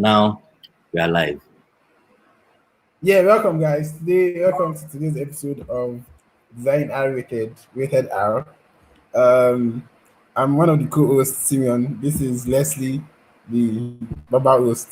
Now we are live. Yeah, welcome guys. Welcome to today's episode of Design R Rated R. I'm one of the co-hosts, Simeon. This is Leslie, the Baba host.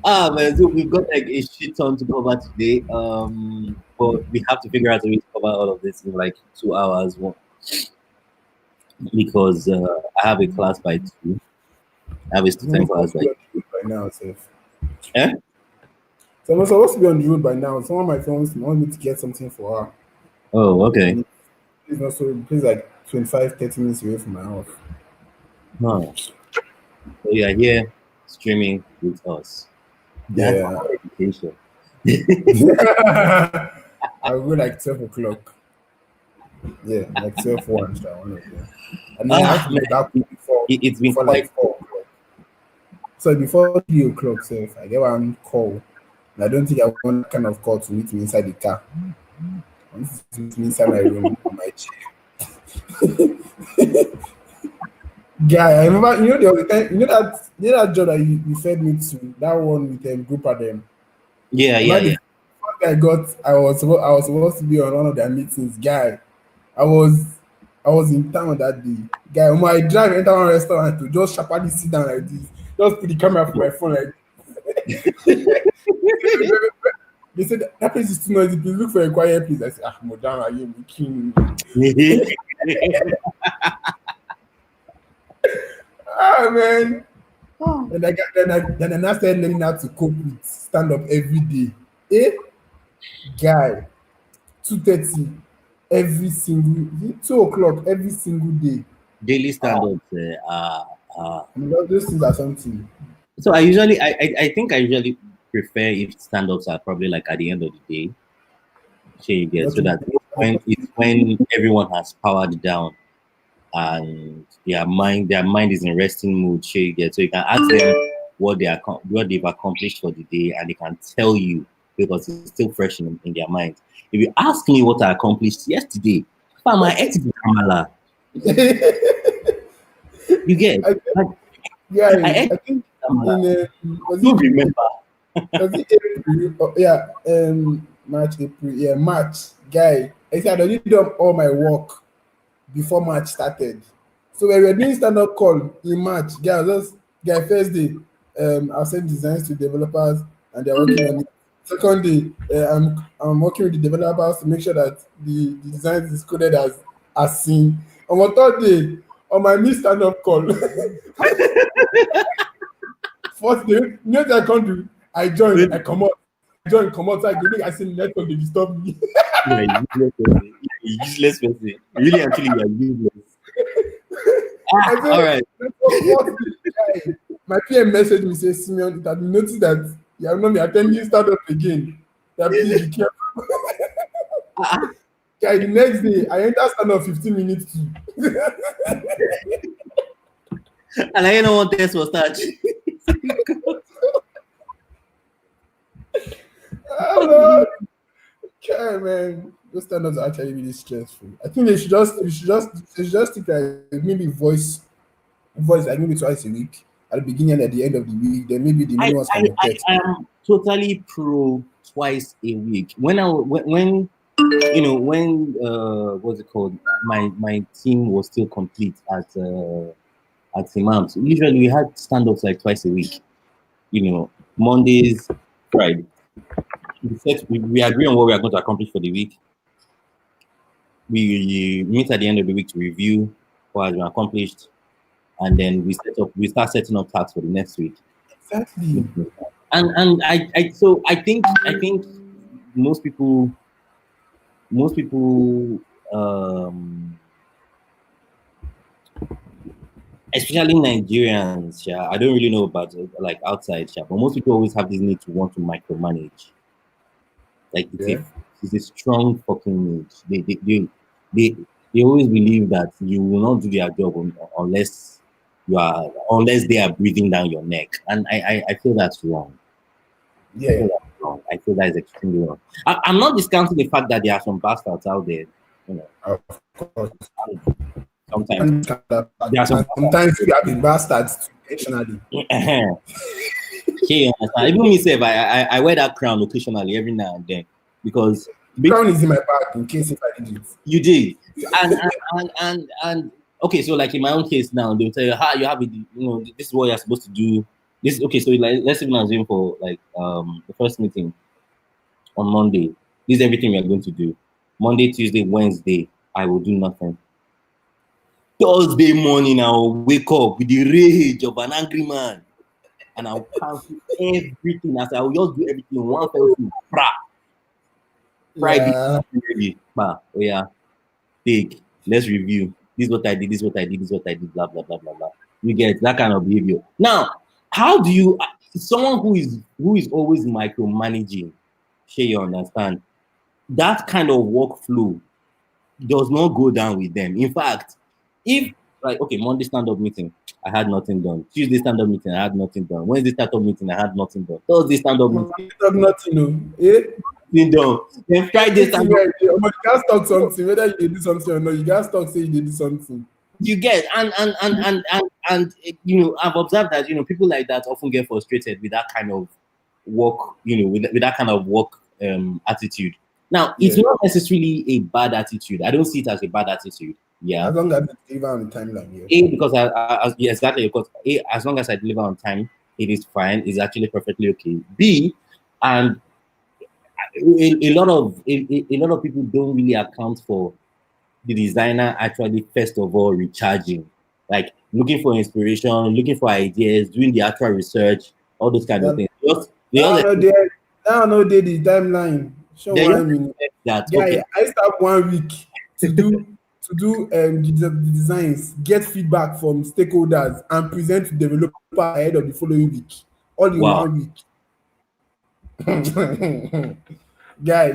Man, so we've got like a shit ton to cover today. But we have to figure out a way to cover all of this in like 2 hours. Because I have a class by 2. I have a student class by 2 by now, Seth. Eh? So I'm supposed to be on the road by now. Some of my friends want me to get something for her. Oh, okay. It's not so. It's like 25, 30 minutes away from my house. No. So you are here streaming with us. That's Yeah. education. I'll go like 12 o'clock. Yeah, like 12 1. And then I have to be back before it's been before quite like 4 o'clock. So before 3 o'clock, Seth, I get one call. And I don't think I want that kind of call to meet me inside the car. I want to meet me inside my room on my chair. Guy, I remember, the other time, that job that you fed me to, that one with them group of them. Yeah. I was supposed to be on one of their meetings, guy. I was in town that day. Guy, when I drive enter one restaurant to just sharply sit down like this, just put the camera for my phone like this. They said that place is too noisy, please look for a quiet place. I said, madam, are you making man. And then I started learning how to cope with stand up every day. Guy, 2:30 every single 2 o'clock every single day. Daily stand-ups. Those things are something. So I think I usually prefer if stand-ups are probably like at the end of the day. So that when everyone has powered down and their mind is in resting mood. So you can ask them what they've accomplished for the day, and they can tell you because it's still fresh in their mind. If you ask me what I accomplished yesterday, I ate it with Kamala. You get? I think don't remember. Was it April? March, April. Yeah, March. Guy, I said I did all my work before March started. So when we were doing stand-up call in March, first day, I'll send designs to developers and they're working on it. Second day, I'm working with the developers to make sure that the design is coded as seen. On my third day, on my new stand-up call, first day, what I can't do, I join, I come out. Come outside, I see network, they disturb me. Useless person. Really, actually, you're useless. All right. My PM messaged me, say, Simeon, it had been noticed that you have not been attending startup again. That please be careful. Guy, the next day, I enter stand-up 15 minutes too. And I don't want test for start. Oh, okay, man. Those stand-ups are actually really stressful. I think they should just take like maybe voice like maybe twice a week at the beginning and at the end of the week. Then maybe the new ones can be text. I am totally pro twice a week. When what's it called? My team was still complete at Imam. So usually we had stand-ups like twice a week. Mondays, Friday. We agree on what we are going to accomplish for the week. We meet at the end of the week to review what has been accomplished, and then we start setting up tasks for the next week. Exactly. And I think most people especially Nigerians, I don't really know about like outside, but most people always have this need to want to micromanage. Like it's a strong fucking need. They always believe that you will not do their job unless they are breathing down your neck, and I feel that's wrong. Yeah. I feel that is extremely wrong. I'm not discounting the fact that there are some bastards out there. You know, Of course. sometimes And there are some. sometimes we have been bastards intentionally. Okay, understand. Even me, say, I wear that crown occasionally every now and then because Crown is in my bag in case if I did it. you did, and okay, so like in my own case now, they'll tell you how you have it. You know, this is what you're supposed to do. This okay. So like, let's even assume for like the first meeting on Monday. This is everything we are going to do. Monday, Tuesday, Wednesday, I will do nothing. Thursday morning, I'll wake up with the rage of an angry man, and I'll cancel everything. As I will just do everything in one fell swoop. Friday, Yeah. ready. Oh yeah, take. Let's review. This is what I did. This is what I did. This is what I did. Blah blah blah blah blah. You get that kind of behavior. Now, how do you? Someone who is always micromanaging. Sure, you understand that kind of workflow does not go down with them. In fact, if like okay, Monday stand-up meeting, I had nothing done. Tuesday stand-up meeting, I had nothing done. Wednesday stand-up meeting, I had nothing done. Thursday stand-up meeting, Talk nothing, no. Eh? nothing done. Then Friday stand-up. You guys talk something, whether you do something or not, you guys talk say you do something. You get and you know, I've observed that you know people like that often get frustrated with that kind of work, you know, with that kind of work attitude. Now, it's not necessarily a bad attitude. I don't see it as a bad attitude. Yeah. As long as it's deliver on the timeline. A, because yeah, exactly, because A, as long as I deliver on time, it is fine. It's actually perfectly okay. B, and a lot of people don't really account for the designer actually first of all recharging, like looking for inspiration, looking for ideas, doing the actual research, all those kind of things. Now I know the timeline. Show one minute. That Yeah, okay. I start 1 week to do the designs, get feedback from stakeholders, and present to developer ahead of the following week. All in Wow. 1 week. Guy,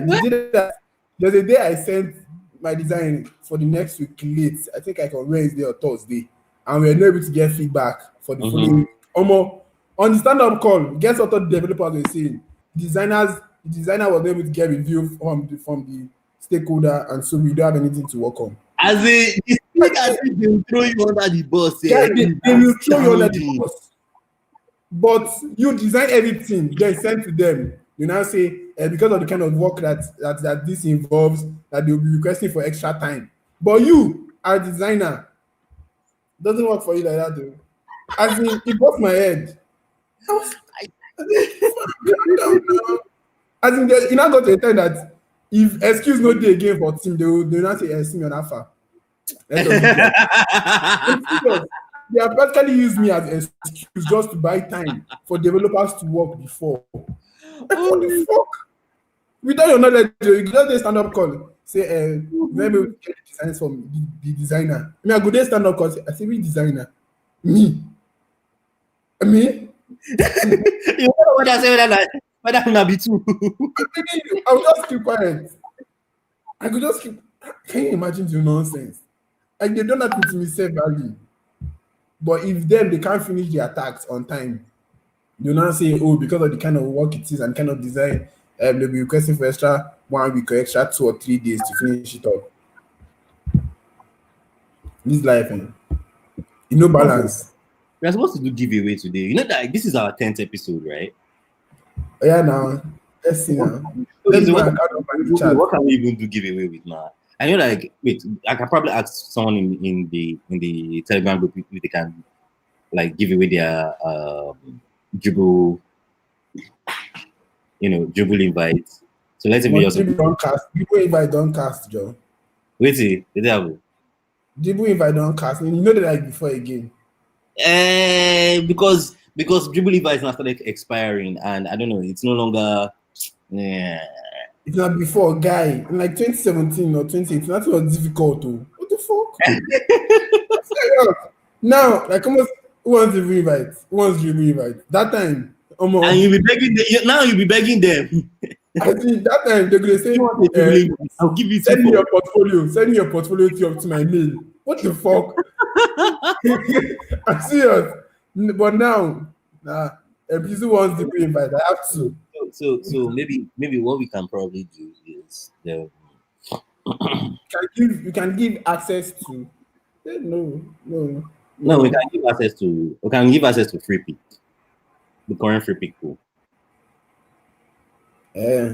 there's a day I sent my design for the next week late. I think like on Wednesday or Thursday, and we were not able to get feedback for the following week. On the stand-up call, guess what the developers were saying? The designer was able to get review from the stakeholder, and so we don't have anything to work on. As they will throw you under the bus. Yeah, they will throw you under the bus. But you design everything, then send to them. You now say, because of the kind of work that this involves, that they'll be requesting for extra time. But you, as a designer, doesn't work for you like that, though. As in, it broke my head. As in, you now got to a time that if excuse no day again for team, they'll not say, see me on alpha. They have practically used me as an excuse just to buy time for developers to work before. Like, what the fuck? Without your knowledge, you just stand up call. Say, let me get the designs from the designer. I mean, I go there stand up call. I say, which designer? Me. Me? You know what I say? Whether I'm not be too. I will just keep quiet. I could just keep. Can you imagine the nonsense? Like they don't have to me say value. But if they can't finish their tasks on time, you now say, oh, because of the kind of work it is and kind of design, they'll be requesting for extra 1 week or extra 2 or 3 days to finish it up. This life, balance. We're supposed to do giveaway today. You know that this is our 10th episode, right? Yeah, now. Let's see now. What can we even do giveaway with now? I know, like, wait, I can probably ask someone in the Telegram group if they can, like, give away their Dribble, Dribble invites. So let's say we also Dribble invite don't cast, Joe. Wait, the devil. Dribble invite don't cast. You know that like before again. Because Dribble invites now started expiring, and I don't know, it's no longer. Yeah. It's not before, guy. In like 2017 or 2018, that was difficult too. What the fuck? Now, like almost who wants to invite? Who wants to invite? That time, almost. And you'll be begging them. Now you'll be begging them. I think that time they're gonna say, I'll give you. Send me your portfolio. Send me your portfolio to my mail. What the fuck? I'm serious. But now, Ebizu wants to invite. I have to. So maybe what we can probably do is the You can give access to. No, no, no, no. we can give access to free pick, the current free pick pool.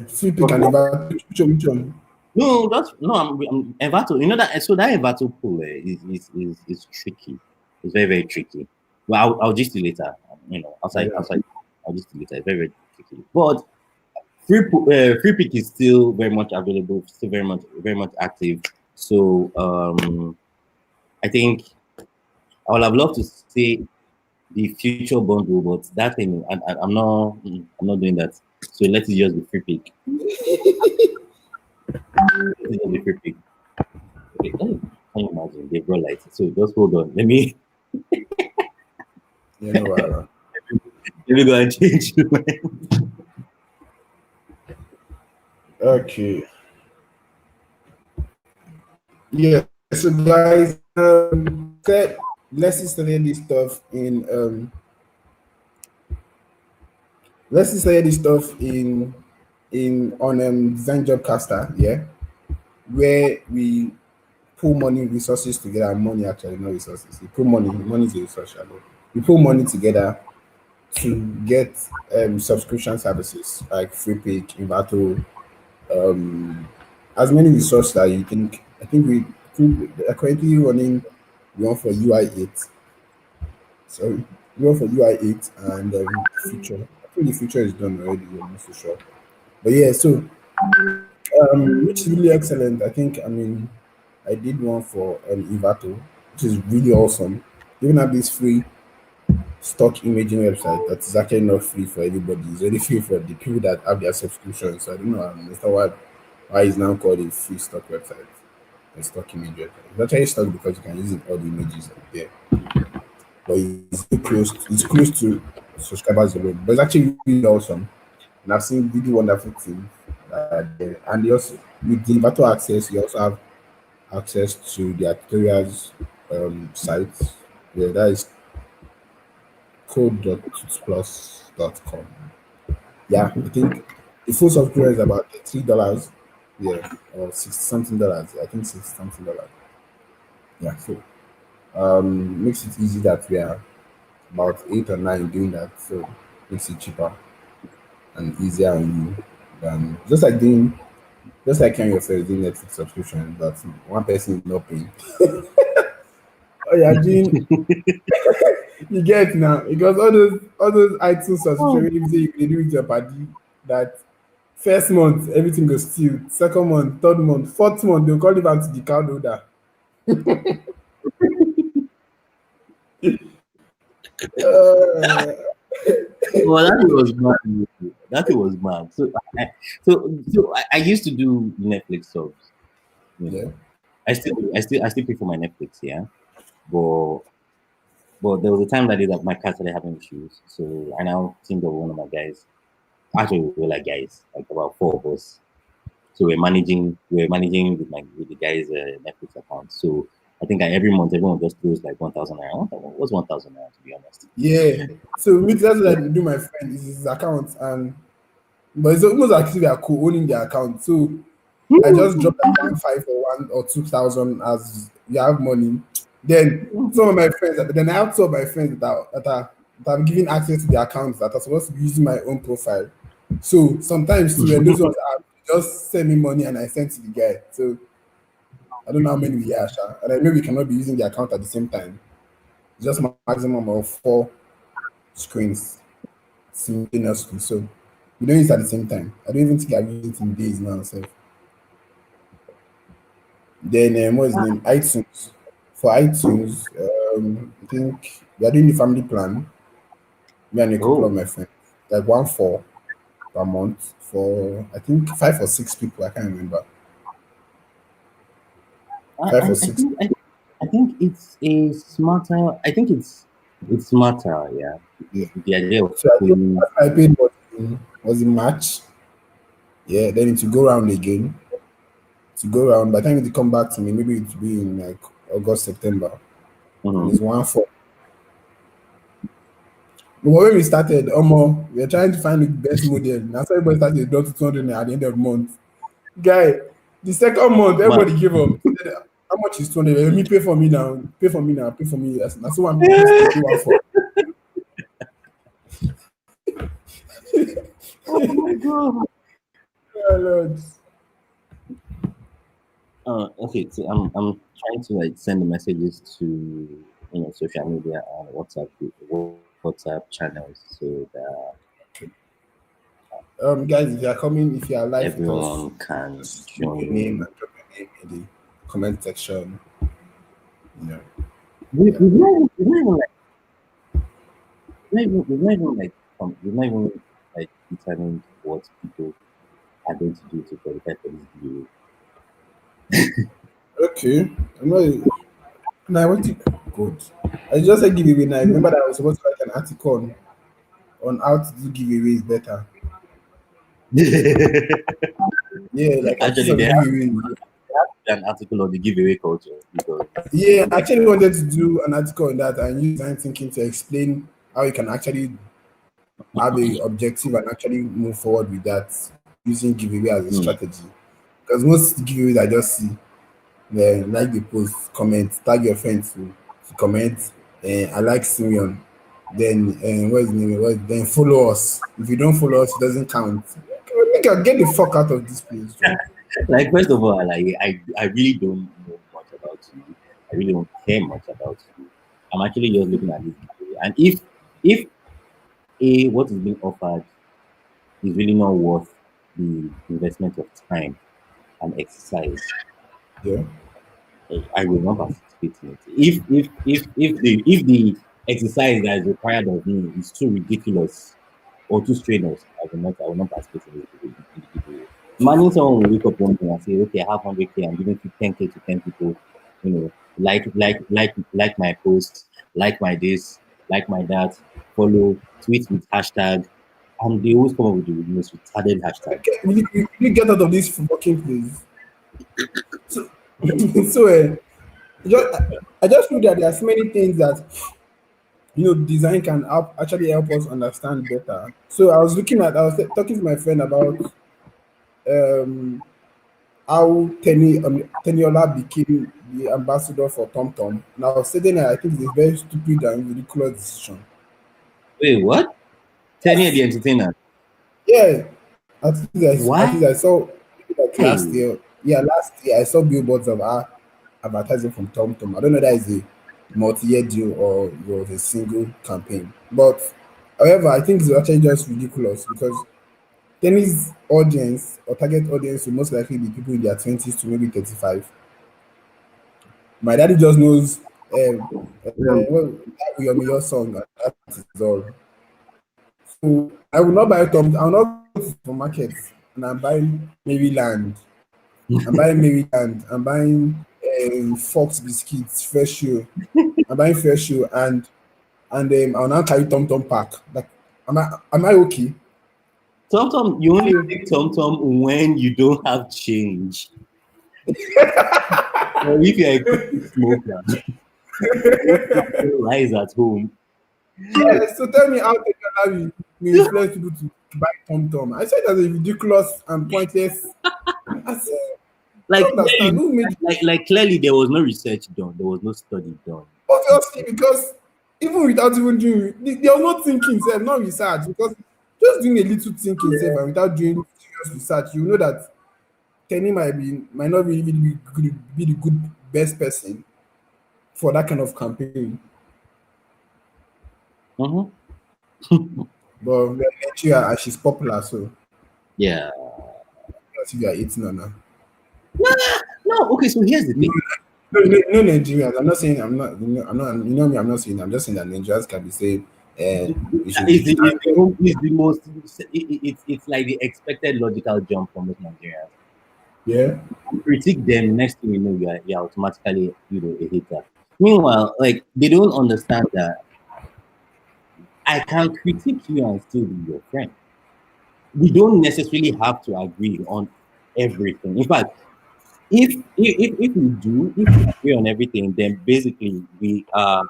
Free pick and never which one? No, that's no. I'm Envato. You know that so that Envato pool is tricky. It's very tricky. Well, I'll just do later. You know, Yeah. outside. I'll just do later. It's very tricky. But free pick is still very much available. Still very much active. So I think I would have loved to say the future bundle, but that thing I'm not doing that. So let it just be free pick. Let it just be free pick. Okay, can you imagine? They brought lights. So just hold on. You know what? Let me go and change you. Okay. Yeah. So guys, let's just study this stuff in on Design Jobcaster, yeah, where we pull money resources together. Money actually, not resources. We pull money. Money is a resource. We pull money together to get subscription services like FreePick, Invato, as many resources that you think. We are currently running one for UI8. Sorry, one for UI8 and future. I think the future is done already. I'm not so sure. But yeah, so which is really excellent. I did one for Invato, which is really awesome. They even have this free stock imaging website that is actually not free for everybody. It's only free for the people that have their subscription. So I don't know. I understand why it's now called a free stock website, a stock image website. It's actually stock because you can use all the images up there. But it's close to subscribers alone. But it's actually really awesome. And I've seen really wonderful things. And they also with the Invato access, you also have access to their tutorials sites. Yeah, that is code.tutsplus.com. Yeah, I think the full software is about $3. Yeah, or 60 something dollars. I think 60 something dollars. Yeah, so makes it easy that we are about 8 or 9 doing that. So makes it cheaper and easier on you than just like when your friends doing Netflix subscription, but one person is not paying. Oh yeah, Gene, you get now because all those iTunes subscription when you say you do with your party that first month everything goes still, second month, third month, fourth month they'll call you back to the card holder. Uh, Well, that was mad. That was mad. I used to do Netflix subs. You yeah. know, I still pay for my Netflix. Yeah, but there was a time that my cat started having issues. So I now think of one of my guys. Actually, we were like guys, like about 4 of us. So we're managing with the guys' Netflix account. So I think every month everyone just throws like 1,000 naira. What's 1,000 naira to be honest? Yeah. So me that's what I do my friend is his account and but it's almost like if they are co-owning their account. So I just drop like 1 5 or 1 or 2 thousand as you have money. Then some of my friends, then I have two of my friends that I'm giving access to the accounts that are supposed to be using my own profile. So sometimes too, when those ones are just send me money and I send to the guy. So I don't know how many we are, sha. And I know we cannot be using the account at the same time. Just maximum of 4 screens simultaneously. So we don't use it at the same time. I don't even think I've used it in days now. So then what is the name? iTunes. For iTunes, I think we are doing the family plan. Me and a couple of Oh, my friends, like 1 4 per month for I think 5 or 6 people. I can't remember. Five or I six. think I think it's a smarter. I think it's smarter. Yeah, Yeah. the idea of So I think pulling. what I paid was in March. Yeah. Then it will go around again. To go around. By the time it come back to me, maybe it will be in like August, September, and Mhm. it's 1 4. But when we started, we were trying to find the best model. That's why everybody started down to 200 at the end of the month. Guy, the second month, But everybody gave up. Said, how much is 200? Let me pay for me now. Pay for me now. Pay for me. That's what I'm put to pay one for. oh my god. Oh, Lord. Okay, so I'm trying to like send the messages to social media and WhatsApp channels so that Guys, if you are coming, if you are live with us, everyone can just leave your name join. and drop your name in the comment section. You know, We, yeah. we've not, we've not even like we've not even like we've not even like determined what people are going to do to qualify for this giveaway. Okay. I'm not. No, I want to. Good. I just said giveaway now. I remember that I was supposed to write an article on how to do giveaways better. Yeah, like a piece Actually, of there has giveaway. to be an article on the giveaway culture because Yeah, I actually wanted to do an article on that and use design thinking to explain how you can actually have a objective and actually move forward with that using giveaway as a hmm, strategy. Because most giveaways I just see, like the post, comment, tag your friends to comment. I like Simeon. Then what's the name? Then follow us. If you don't follow us, it doesn't count. Nigga, get the fuck out of this place, Joe. like first of all, like I really don't know much about you. I really don't care much about you. I'm actually just looking at this giveaway, and if a what is being offered is really not worth the investment of time and exercise, Yeah. I will not participate in it. If the exercise that is required of me is too ridiculous or too strenuous, I will not participate in the giveaway. Imagine someone will wake up one day and say, okay, I have 100K, I'm giving 10K to 10 people, like my post, like my this, like my that, follow, tweet with hashtag, and they always come up with the most retarded hashtag. We get out of this fucking place. So, so just, I just feel that there are so many things that design can actually help us understand better. So I was talking to my friend about um how Teniola became the ambassador for TomTom. And I was saying that I think it's a very stupid and ridiculous decision. Wait, what? Tell me the entertainer. Yeah, at least Why? I saw like last year. Yeah, last year I saw billboards of her advertising from TomTom. I don't know that is a multi-year deal or it was a single campaign. But however, I think it's actually just ridiculous because tennis audience or target audience will most likely be people in their 20s to maybe 35. My daddy just knows well, that will your song and that is all. So I will not buy Tom. I will not go to the market and I'm buying Maryland. I'm buying Maryland. I'm buying Fox biscuits, Fresh Show. I'm buying Fresh Show and I'll now carry Tom Tom pack. Like, am I okay? TomTom, you only So take TomTom when you don't have change. Or if you're a quick smoker, lies at home. yeah, so tell me how technology will influence people to buy Tom Tom. I said that's a ridiculous and pointless. I said, I Like don't understand clearly, who made like clearly, there was no research done. There was no study done. obviously because even without even doing there was no thinking self, not research because just doing a little thinking self and without doing serious research, you know that Kenny might not really be the good best person for that kind of campaign. Hmm. But we're in Nigeria and she's popular, so Yeah. let's see if you are eating on her. No. Okay. So here's the No, thing. no Nigerians. I'm not saying I'm not you know me, I'm not saying I'm just saying that Nigerians can be saying we should be It's the most. It's like the expected logical jump from most Nigerians. yeah. Critique them. Next thing you know, you're automatically a hater. Meanwhile, like they don't understand that I can critique you and still be your friend. We don't necessarily have to agree on everything. In fact, if we agree on everything, then basically we are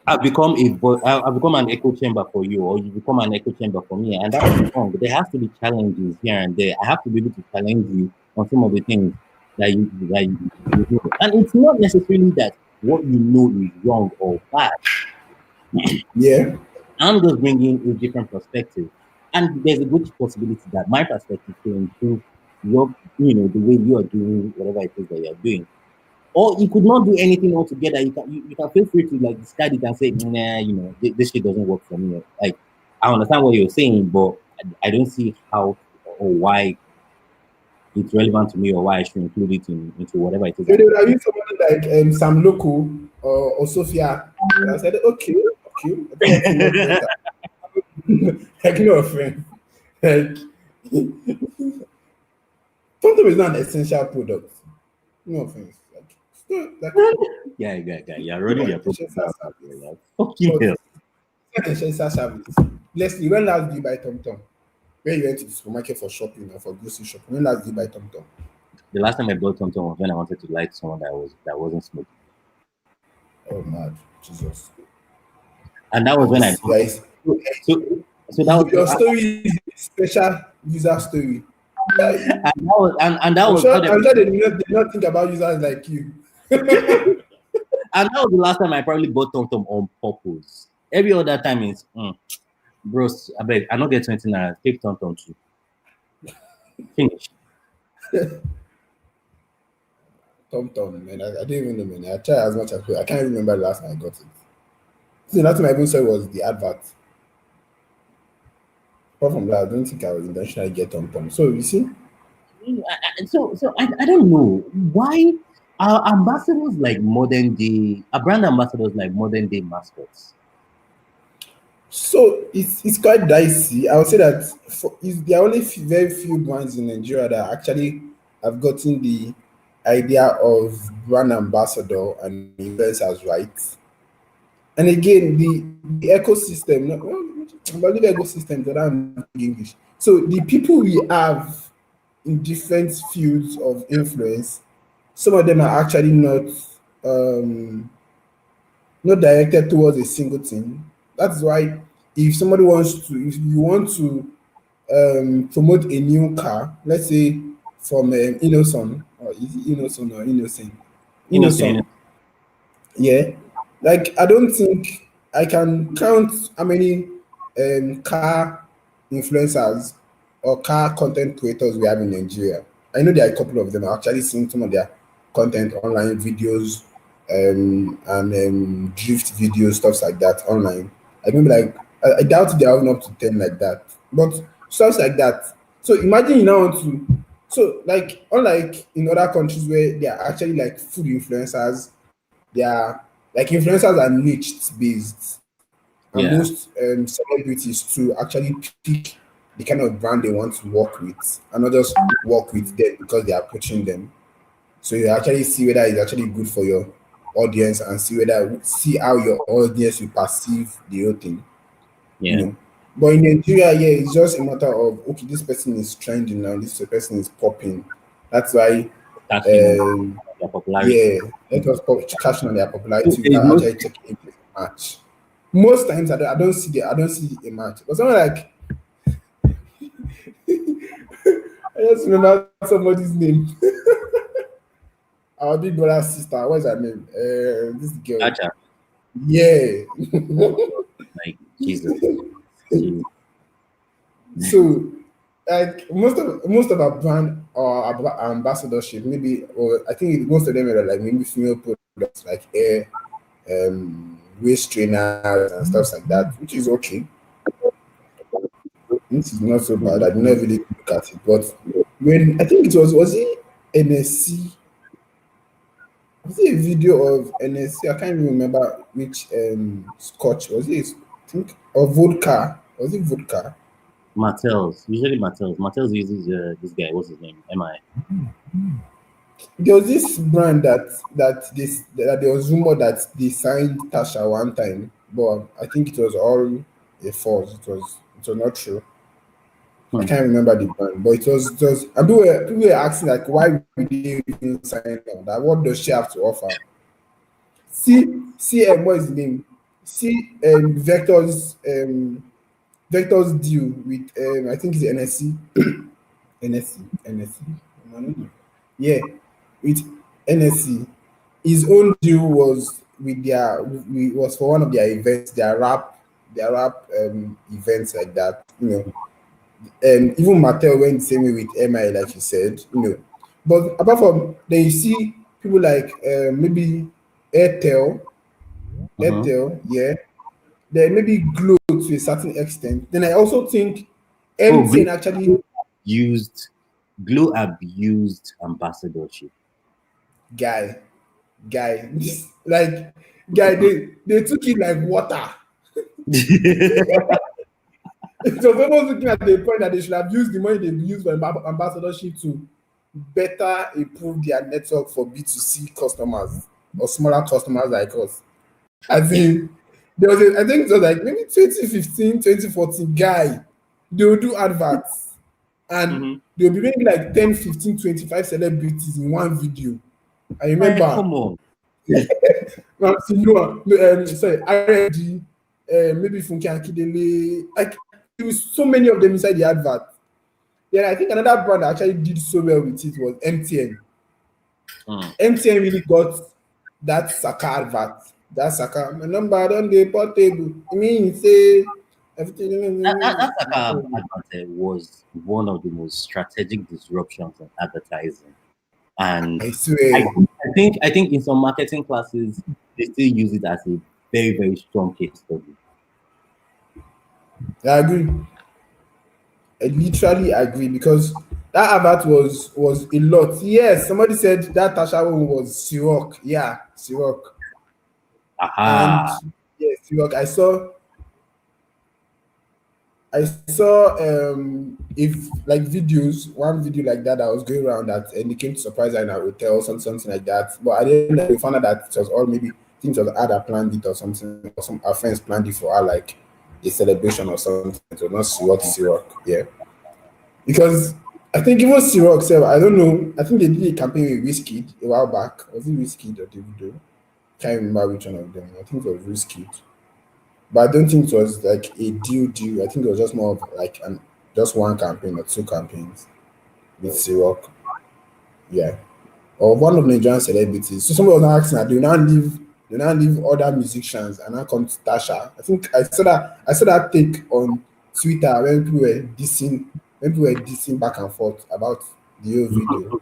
I've become an echo chamber for you, or you become an echo chamber for me, and that's wrong. There has to be challenges here and there. I have to be able to challenge you on some of the things that you know, and it's not necessarily that what you know is wrong or bad. Yeah. I'm just bringing a different perspective, and there's a good possibility that my perspective will improve the way you are doing whatever it is that you are doing. Or you could not do anything altogether. You can feel free to like discard it and say, nah, this shit doesn't work for me. Like, I understand what you're saying, but I don't see how or why it's relevant to me or why I should include it into whatever it is So I'm they would have used somebody like Sam Loco or Sophia. And I said, okay, okay, I don't want to work doing. better. Like, no offense. Like, TomTom is not an essential product. No offense. Like, it's not like Yeah. You're running your essential program now. service. Like, fucking But hell. it's not essential service. Leslie, when last did you buy TomTom? When you went to the supermarket for shopping or for grocery shopping, when last did you buy TomTom? The last time I bought something was when I wanted to like someone that wasn't smoking. Oh, mad. Jesus. And that was when I Guys, so so that was your story is a special user story. and that was and that I'm was sure, not I'm sure they did not think about users like you. and that was the last time I probably bought TomTom on purpose. Every other time is, bros, I beg, I don't get 20 naira. Take TomTom too. Finish. TomTom, man. I don't even know, man. I tried as much as I can't remember the last time I got it. The last time I even saw was the advert. Apart from that, I don't think I was intentionally get TomTom. So you see, So I don't know why our ambassadors like modern day, our brand ambassadors like modern day mascots. so it's quite dicey. I would say that there are only very few brands in Nigeria that actually have gotten the idea of brand ambassador and influencers right. And again, the ecosystem, no, well, I believe ecosystem, that I'm English. So the people we have in different fields of influence, some of them are actually um, not directed towards a single thing. That's why if you want to promote a new car, let's say from Innoson, or is it Innoson or Innocent? Innocent. Innoson, yeah. Like I don't think I can count how many car influencers or car content creators we have in Nigeria. I know there are a couple of them. I've actually seen some of their content online videos and drift videos, stuff like that online. I remember like I doubt they are even up to 10 like that. But stuff like that. So imagine you now want to like unlike in other countries where they are actually like food influencers, they are like influencers are niche based, and Yeah. most celebrities to actually pick the kind of brand they want to work with and not just work with them because they are approaching them. So you actually see whether it's actually good for your audience and see how your audience will perceive the whole thing, you Yeah. know. But in Nigeria, yeah, it's just a matter of okay, this person is trending now, this person is popping. That's why Cashing on um their popularity. yeah, let us cash on their So popularity there's without no actually checking if it's a match. Most times I don't see a match. But someone like I just remember somebody's name. Our big brother's sister. What's her name? This girl. Gacha. Yeah. Like Jesus. Jesus. So like most of our brand or our ambassadorship, maybe or I think most of them are like maybe female products like hair, waist trainers and stuff like that, which is okay. This is not so bad. I did not really look at it, but when I think it was it NSC, was it a video of NSC? I can't even remember which scotch was it. I think or vodka. Was it vodka? Martels. Usually Martels. Martels uses this guy. What's his name? Mi. There was this brand that there was rumor that they signed Tasha one time, but I think it was all a false. It was not true. I Hmm. can't remember the brand, but it was and people were asking like why would they even sign on that? What does she have to offer? See, what is the name? see Vector's deal with I think it's NSC. NSC. I don't know. Yeah, with NSC. His own deal was with was for one of their events, their rap events like that. Even Mattel went the same way with MI, like you said. But apart from then you see people like maybe Airtel, Uh-huh. yeah. Then maybe Glow to a certain extent. Then I also think Oh, MTN actually used Glue abused ambassadorship. guy, like guy, they took it like water. So someone's looking at the point that they should have used the money they've used for ambassadorship to better improve their network for B2C customers or smaller customers like us. As in, I think it was like maybe 2015, 2014 guy, they will do adverts and Mhm. they'll be maybe like 10, 15, 25 celebrities in one video. I remember, Come on. sorry, RFG, maybe Funke Akindele, like there was so many of them inside the advert. Then I think another brand that actually did so well with it was MTN. Mm. MTN really got that Saka advert. That Saka, my number on the portable. I mean, say That everything. Saka advert was one of the most strategic disruptions in advertising. And I swear. I think in some marketing classes they still use it as a very, very strong case study. I agree. I literally agree because that advert was a lot. Yes, somebody said that Tasha one was Sirok. Yeah, Sirok. And Aha. yes, Sirok. I saw if like videos, one video like that was going around that and they came to surprise her in a hotel or something like that. But I didn't know we found out that it was all maybe things was Ada planned it or something, or some our friends planned it for her like a celebration or something. It was not Sirok. Yeah. Because I think even Ciroc self, I don't know. I think they did a campaign with Whiskey a while back. Was it Whiskey or Davido? Can't remember which one of them. I think it was Whiskey. But I don't think it was like a deal. I think it was just more of like just one campaign or two campaigns with Ciroc. Yeah. Or one of Nigerian celebrities. So somebody was now asking that do not leave other musicians and now come to Tasha. I think I saw that take on Twitter when people were dissing back and forth about the whole video.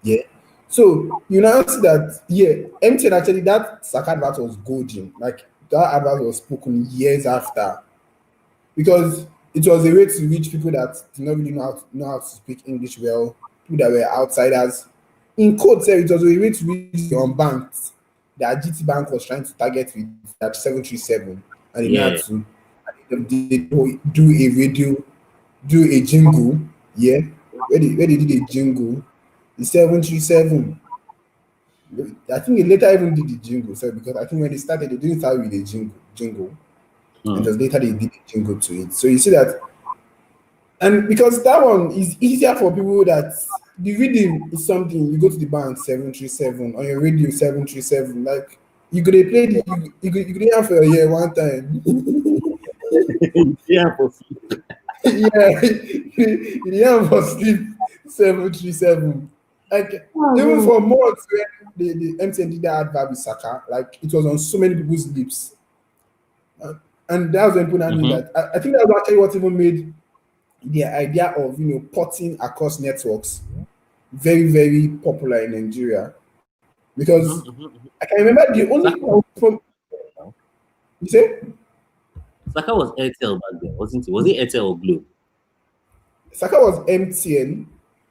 Yeah. So you now see that MTN actually that Saka advert was golden. Like that advert was spoken years after because it was a way to reach people that did not really know how to speak English well, people that were outsiders. In code, say it was a way to reach the unbanked that GT Bank was trying to target with that 737, and they now had Yeah. to at the end of the day, do a radio, do a jingle, yeah, where they did a jingle, the 737. I think they later even did the jingle, so because I think when they started, they didn't start with a jingle, and Mm. just later they did a jingle to it. So you see that, and because that one is easier for people that the rhythm is something you go to the bank 737 on your radio 737 like you could play you could hear for a year one time. Yeah, for Yeah, you hear for sleep 737 like even for months when the MTN did that advert with Saka like it was on so many people's lips. And that was when people now knew mm-hmm. that I think that was actually what even made the idea of porting across networks very, very popular in Nigeria because Mm-hmm, mm-hmm. I can remember the Saka only was, from you say Saka was Airtel back then, wasn't it? Was it Airtel or Blue? Saka was MTN.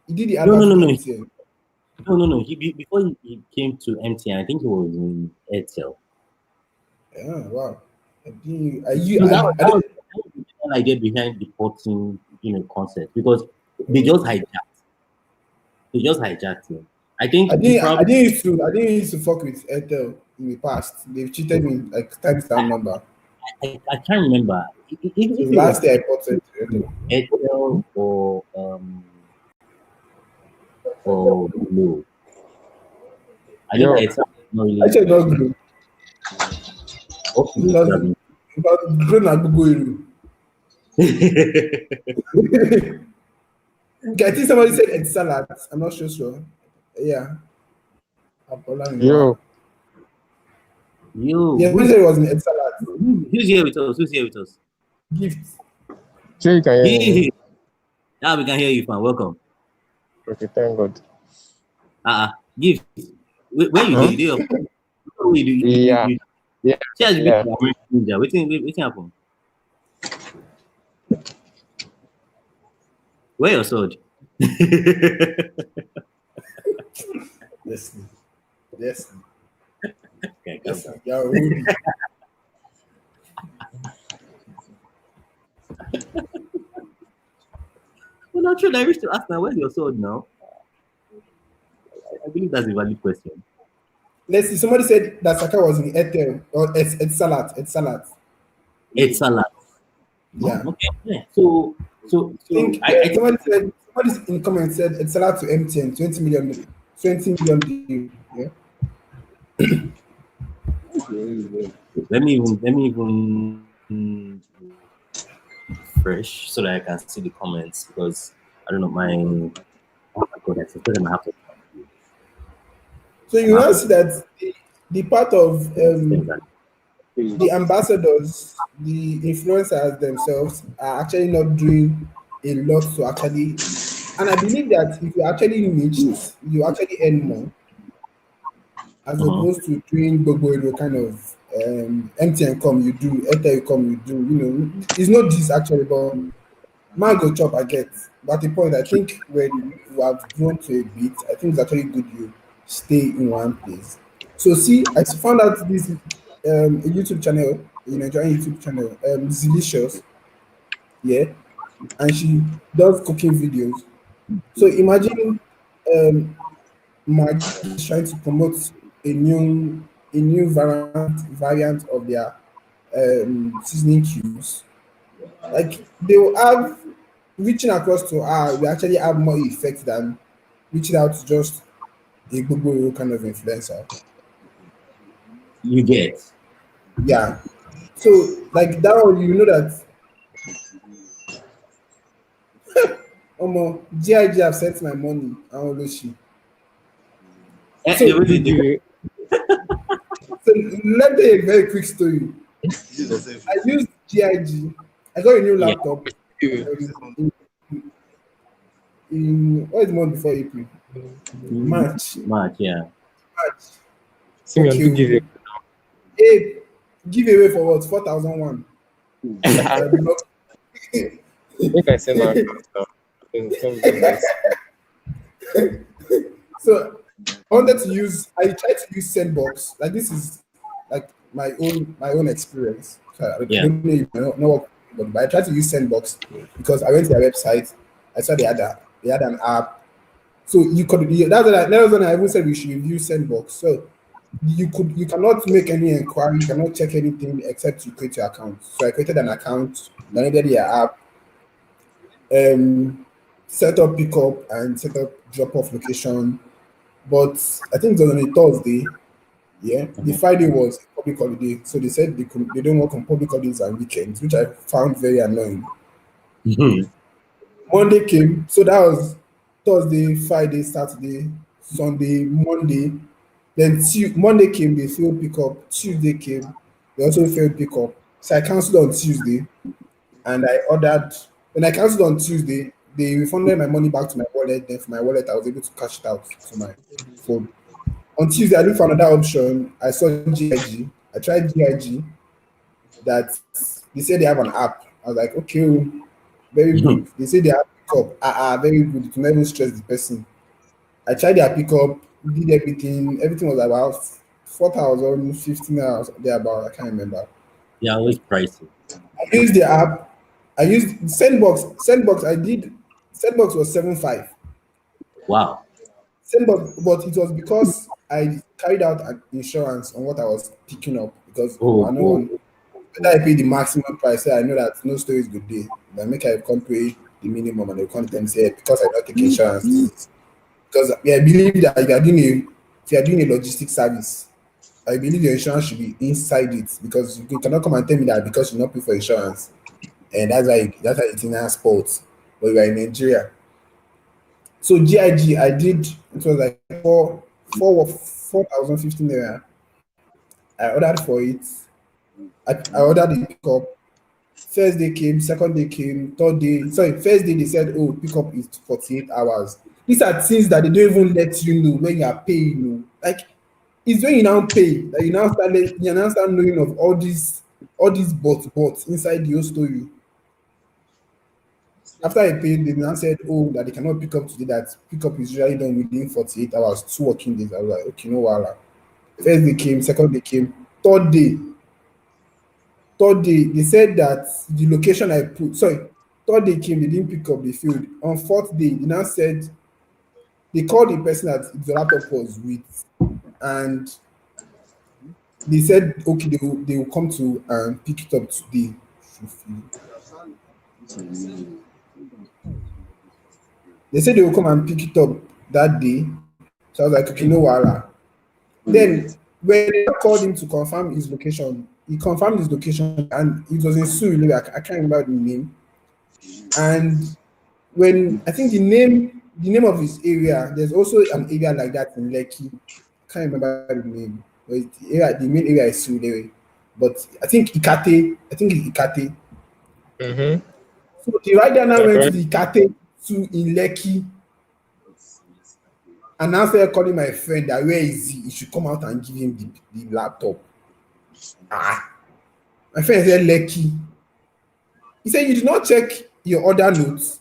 He did the No, no, advert no, with no, MTN. no. Before he came to MTN, I think he was in Airtel. Yeah, wow. No, I don't, that was the whole idea behind the porting, concept because they just hijacked, they just hijacked him. I think the problem. I didn't used to fuck with Airtel in the past. They've cheated me like timestamp number. I can't remember So if it was last year I ported to Airtel. Airtel or Blue. I know No, Airtel is not I really. said not good. What food does that mean? Because grown at Google. Okay, I think somebody said egg salad. I'm not sure. Yeah. Yo, You, Yeah, somebody said it was an egg salad. who's here with us? Who's here with us? Gift. sure you can hear me. Now we can hear you, fam. Welcome. Okay, thank God. Gift. Where you Huh? do? You do. Where you do? Yeah. Yeah, See as yeah. you American ninja. Waiting happen. Where your sword? Listen. Okay, come. Listen. Yeah, Rudy. Well, not sure. I wish to ask now. Where's your sword now? I believe that's a valid question. Let's see. Somebody said that Saka was in Ethel or Ed salad. It's salad. Yeah. Okay. Yeah. So I think I think somebody in the comments said it's allowed to MTN 20 million deal. Yeah. let me even fresh so that I can see the comments because I don't know my oh my god, I forgot I have to So you now see that the part of the ambassadors, the influencers themselves are actually not doing a lot to actually, and I believe that if you actually niched, you actually earn more as opposed to doing Gbogbo kind of MTN come you do, Airtel come you do. You know, it's not this actually, but mango chop I get. But at the point, I think when you have grown to a bit, I think it's actually good you stay in one place. So see, I found out this a YouTube channel, a Nigerian YouTube channel, Zilicious, yeah, and she does cooking videos. So imagine Maggi is trying to promote a new variant of their seasoning cubes. Like they will have reaching across to her will actually have more effect than reaching out to just a Google kind of influencer. you get. Yeah. So like that one, you know that GIG have sent my money. I don't know she. So, The way they do You- so let me tell you a very quick story. I used GIG. I got a new yeah. laptop in what is the month before April? March. March, yeah. March. See me on to give Okay. you. A giveaway for what? 4,001. I I blocked. think I sent my account now. Don't do this. So I wanted to use. I tried to use Sandbox. Like this is like my own experience. So I Yeah. don't know if I know what, but I tried to use Sandbox because I went to their website. I saw they had an app. So that's when I even said we should review Sandbox. So you cannot make any inquiry, you cannot check anything except you create your account. So I created an account, downloaded their app, set up pickup and set up drop off location. But I think it was on a Thursday. Yeah, the Friday was a public holiday, so they said they don't work on public holidays and weekends, which I found very annoying. Monday came, so that was Thursday, Friday, Saturday, Sunday, Monday. Then Monday came, they failed pickup. Tuesday came, they also failed pickup. So I cancelled on Tuesday, and I ordered. When I cancelled on Tuesday, they refunded my money back to my wallet. Then from my wallet, I was able to cash it out to my phone. On Tuesday, I looked for another option. I saw GIG. I tried GIG. That they said they have an app. I was like, okay, very good. They say they have pickup. Very good. It will never stress the person. I tried their pickup, did everything. Everything was about 4,000, 15 hours thereabout. I can't remember. Yeah, always pricey. I used the app. I used Sandbox. Sandbox was 7.5. Wow. Sandbox, but it was because I carried out an insurance on what I was picking up because I know whether I pay the maximum price, I know that no story is good day. Then make I come pay the minimum and they come and say because I don't take insurance. Because I believe that if you are doing a logistic service, I believe your insurance should be inside it because you cannot come and tell me that because you not pay for insurance and that's why it's in our sports, but you are in Nigeria. So GIG, I did. It was like 4,015 naira. I ordered for it. I ordered the pickup. First day came, second day came, third day. Sorry, first day they said, "Oh, pickup is 48 hours." These are things that they don't even let you know when you are paying. Like it's when you now pay that you now start knowing of all these bots inside the whole story. After I paid, they now said, "Oh, that they cannot pick up today. That pickup is usually done within 48 hours, 2 working days." I was like, "Okay, no wahala." First day came, second day came, third day. Third day, they said that the location I put, sorry, third day came, they didn't pick up the field. On fourth day, they now said they called the person that the laptop was with, and they said, okay, they will come to pick it up today. They said they will come and pick it up that day. So I was like, okay, no wahala. Then when they called him to confirm his location, he confirmed his location and it was in Surulere. I can't remember the name. And when I think the name of his area, there's also an area like that in Lekki. Can't remember the name. But the main area is Surulere. But I think Ikate. I think it's Ikate. Mm-hmm. So the rider now went to Okay. the Ikate to in Lekki. And now started calling my friend that where is he? He should come out and give him the laptop. My friend said Lekki. He said, you did not check your order notes.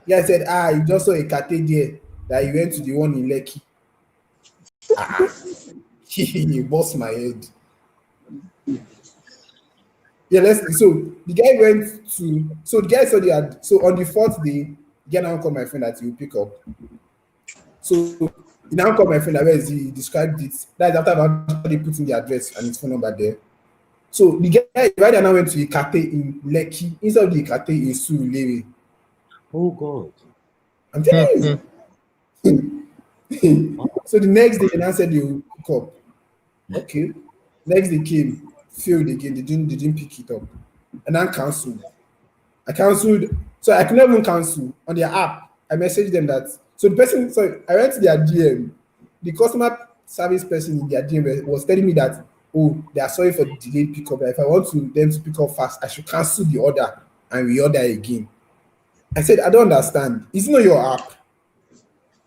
Yeah, I said, you just saw a Kate there that you went to the one in Lekki. He bust my head. Yeah, so the guy went to so the guy saw so on the fourth day, the guy now called my friend that he will pick up. So he now called my friend that where is he described it. That's after I've actually put in the address and his phone number there. So the guy right now went to Ikate in Lekki instead of the Ikate in Surulere. Oh God. I'm telling you. So the next day, they now said they will pick up. Okay. Next day came, failed again. They didn't pick it up. And then cancelled. I cancelled. So I could not even cancel on their app. I messaged them that. So the person, so I went to their DM. The customer service person in their DM was telling me that, oh, they are sorry for the delayed pickup. If I want them to pick up fast, I should cancel the order and reorder again. I said, I don't understand. It's not your app.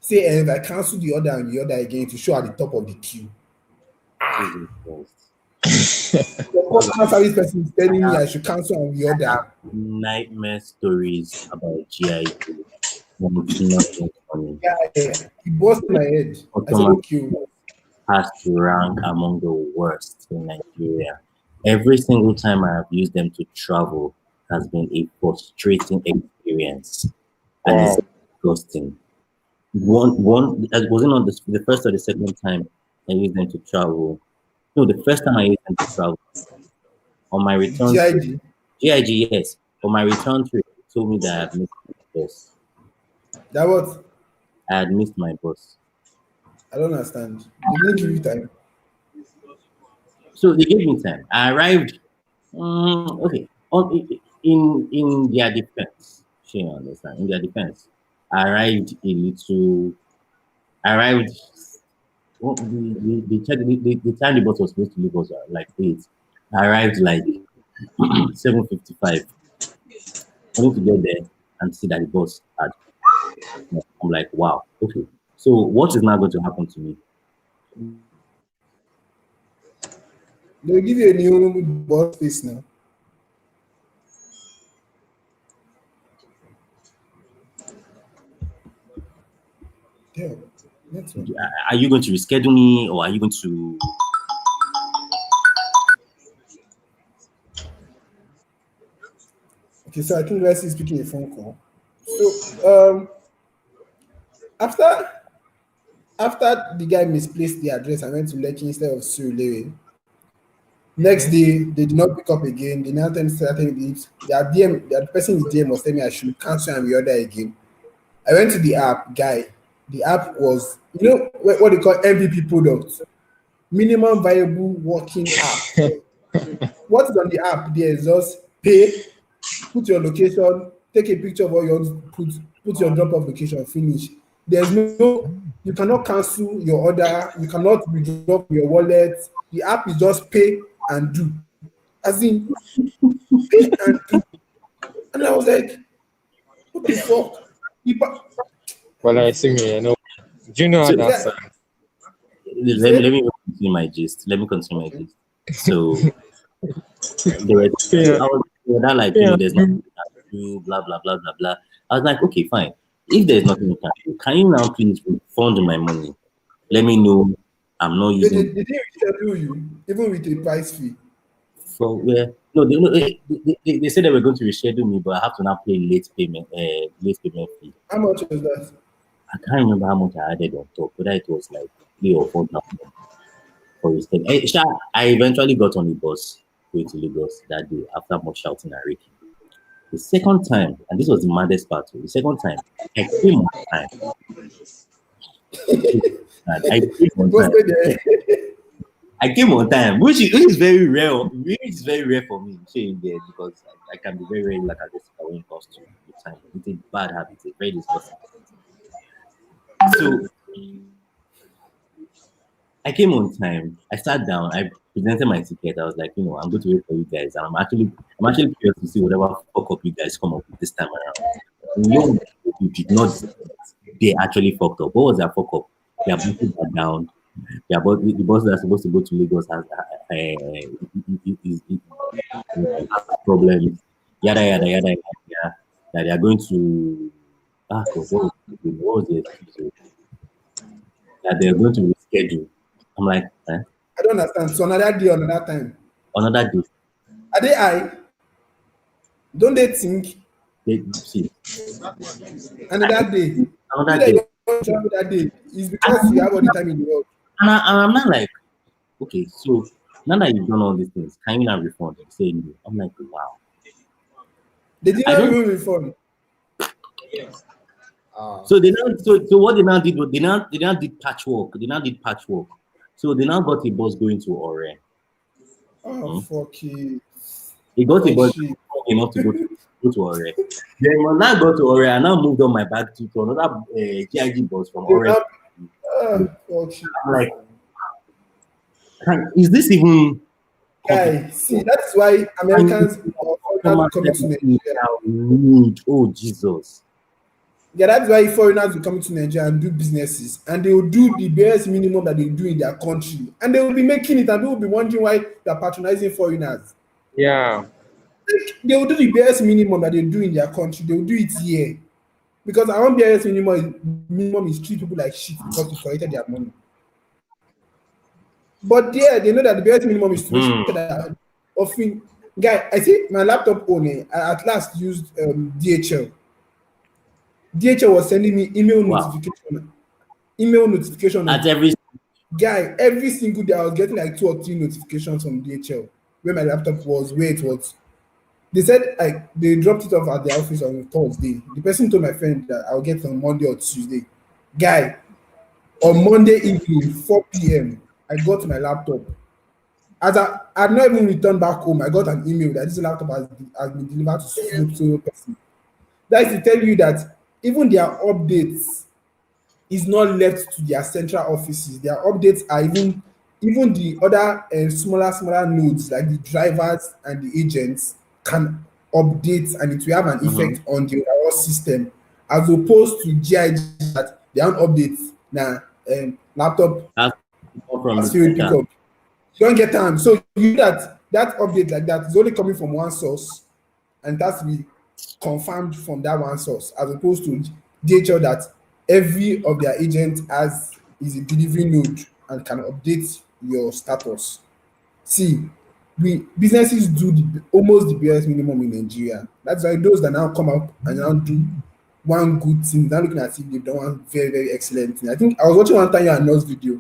Say, and if I cancel the order and reorder again to show at the top of the queue. Jesus Christ. The customer service person is telling me I should cancel and reorder. Nightmare stories about GIG. When it's nothing funny. Yeah, he busted my head. I said, okay. Has to rank among the worst in Nigeria. Every single time I have used them to travel has been a frustrating experience, and Wow. it's exhausting. One, it wasn't on the first or the second time I used them to travel. No, the first time I used them to travel on my return trip, GIG. GIG, yes. On my return trip, it told me that I had missed my bus. That what? I had missed my bus. I don't understand. They didn't give you time. So they gave me time. I arrived. Okay. In their defense, she understand. In their defense, I arrived a little. I arrived. Well, the time the bus was supposed to leave was like 8. I arrived like 7:55. I need to get there and see that the bus had. I'm like, wow, okay. So what is now going to happen to me? They'll give you a new bus space now. Yeah. That's what. Are you going to reschedule me, or are you going to? Okay, so I think Leslie is speaking a phone call. So after the guy misplaced the address, I went to Lekki instead of Surulere. Next day, they did not pick up again. They now then started it. The person in DM was telling me I should cancel and reorder again. I went to the app, guy. The app was, what they call MVP product. minimum viable working app. What is on the app? There is just pay, put your location, take a picture of what you want to put your drop off location, finish. There's no, you cannot cancel your order, you cannot withdraw from your wallet. The app is just pay and do. As in, pay and do. And I was like, what the fuck? Well, I see me. I know. Do you know how So, that Yeah. sounds? let me continue my gist. Let me continue my gist. So they were, Yeah. I was not like, there's nothing you can do, blah blah blah blah blah. I was like, okay, fine. If there's nothing you can you now please refund my money? Let me know I'm not They using didn't reschedule you, even with a price fee. for where no they said they were going to reschedule me, but I have to now pay late payment fee. How much was that? I can't remember how much I added on top, whether it was like 3 or 4,000 for reschedule. I eventually got on the bus going to Lagos that day after much shouting and raking. The second time, and this was the maddest part, the second time, I came on time. And I came on time. I came on time, which is very rare. Which is very rare for me saying there because I can be very lackadaisical when it comes to the time. It's a bad habit, it's a very disgusting habit. So I came on time. I sat down. I presented my ticket. I was like, I'm going to wait for you guys. And I'm actually curious to see whatever fuck up you guys come up with this time around. And you did not. They actually fucked up. What was their fuck up? They are putting that down. Yeah, but the bus that are supposed to go to Lagos has problems. Yada yada yada yada. That they are going to. What was the excuse? That they are going to reschedule. I'm like, I don't understand. So another day, another time. another day. Are they high? Don't they think They see another day? another That day. you don't travel that day is because you have all the time in the world. And I'm not like, okay, so now that you've done all these things, can you not refund? They say no. I'm like, wow. They did I not don't. even refund. So they now, so what they now did was they now did patchwork. They now did patchwork. So they now got a bus going to Ore. Oh, fuck it. They got a Oh, bus shit. enough to go to Ore. Then when I got to Ore, I now moved on my bag to another GIG bus from They Ore. now, fuck shit. I'm like, is this even Guy, see, that's why Americans or foreigners coming to Nigeria. rude? Oh Jesus. Yeah, that's why foreigners will come to Nigeria and do businesses, and they will do the barest minimum that they do in their country, and they will be making it, and they will be wondering why they're patronizing foreigners. Yeah. They will do the barest minimum that they do in their country. They will do it here, because our own barest minimum is treat people like shit because they collected their money. But there, they know that the barest minimum is to make sure that often, guy, I see my laptop owner. I at last used DHL. DHL was sending me email notification. At every Guy, every single day I was getting like 2 or 3 notifications from DHL where my laptop was, where it was. They said they dropped it off at the office on Thursday. The person told my friend that I'll get it on Monday or Tuesday. Guy, on Monday evening, 4 p.m., I got my laptop. As I had not even returned back home, I got an email that this laptop has been delivered to so person. That is to tell you that even their updates is not left to their central offices. Their updates are even the other smaller nodes like the drivers and the agents can update, and it will have an effect on the overall system, as opposed to GIG that they don't update now. Laptop has failed pickup. You don't get time. So you know that update like that is only coming from one source, and it has to be confirmed from that one source, as opposed to DHL that every of their agents is a delivery node and can update your status. See, businesses do almost the barest minimum in Nigeria. That's why those that now come up and now do one good thing, now looking at it, they've done one very, very excellent thing. I think I was watching one time your Nose video,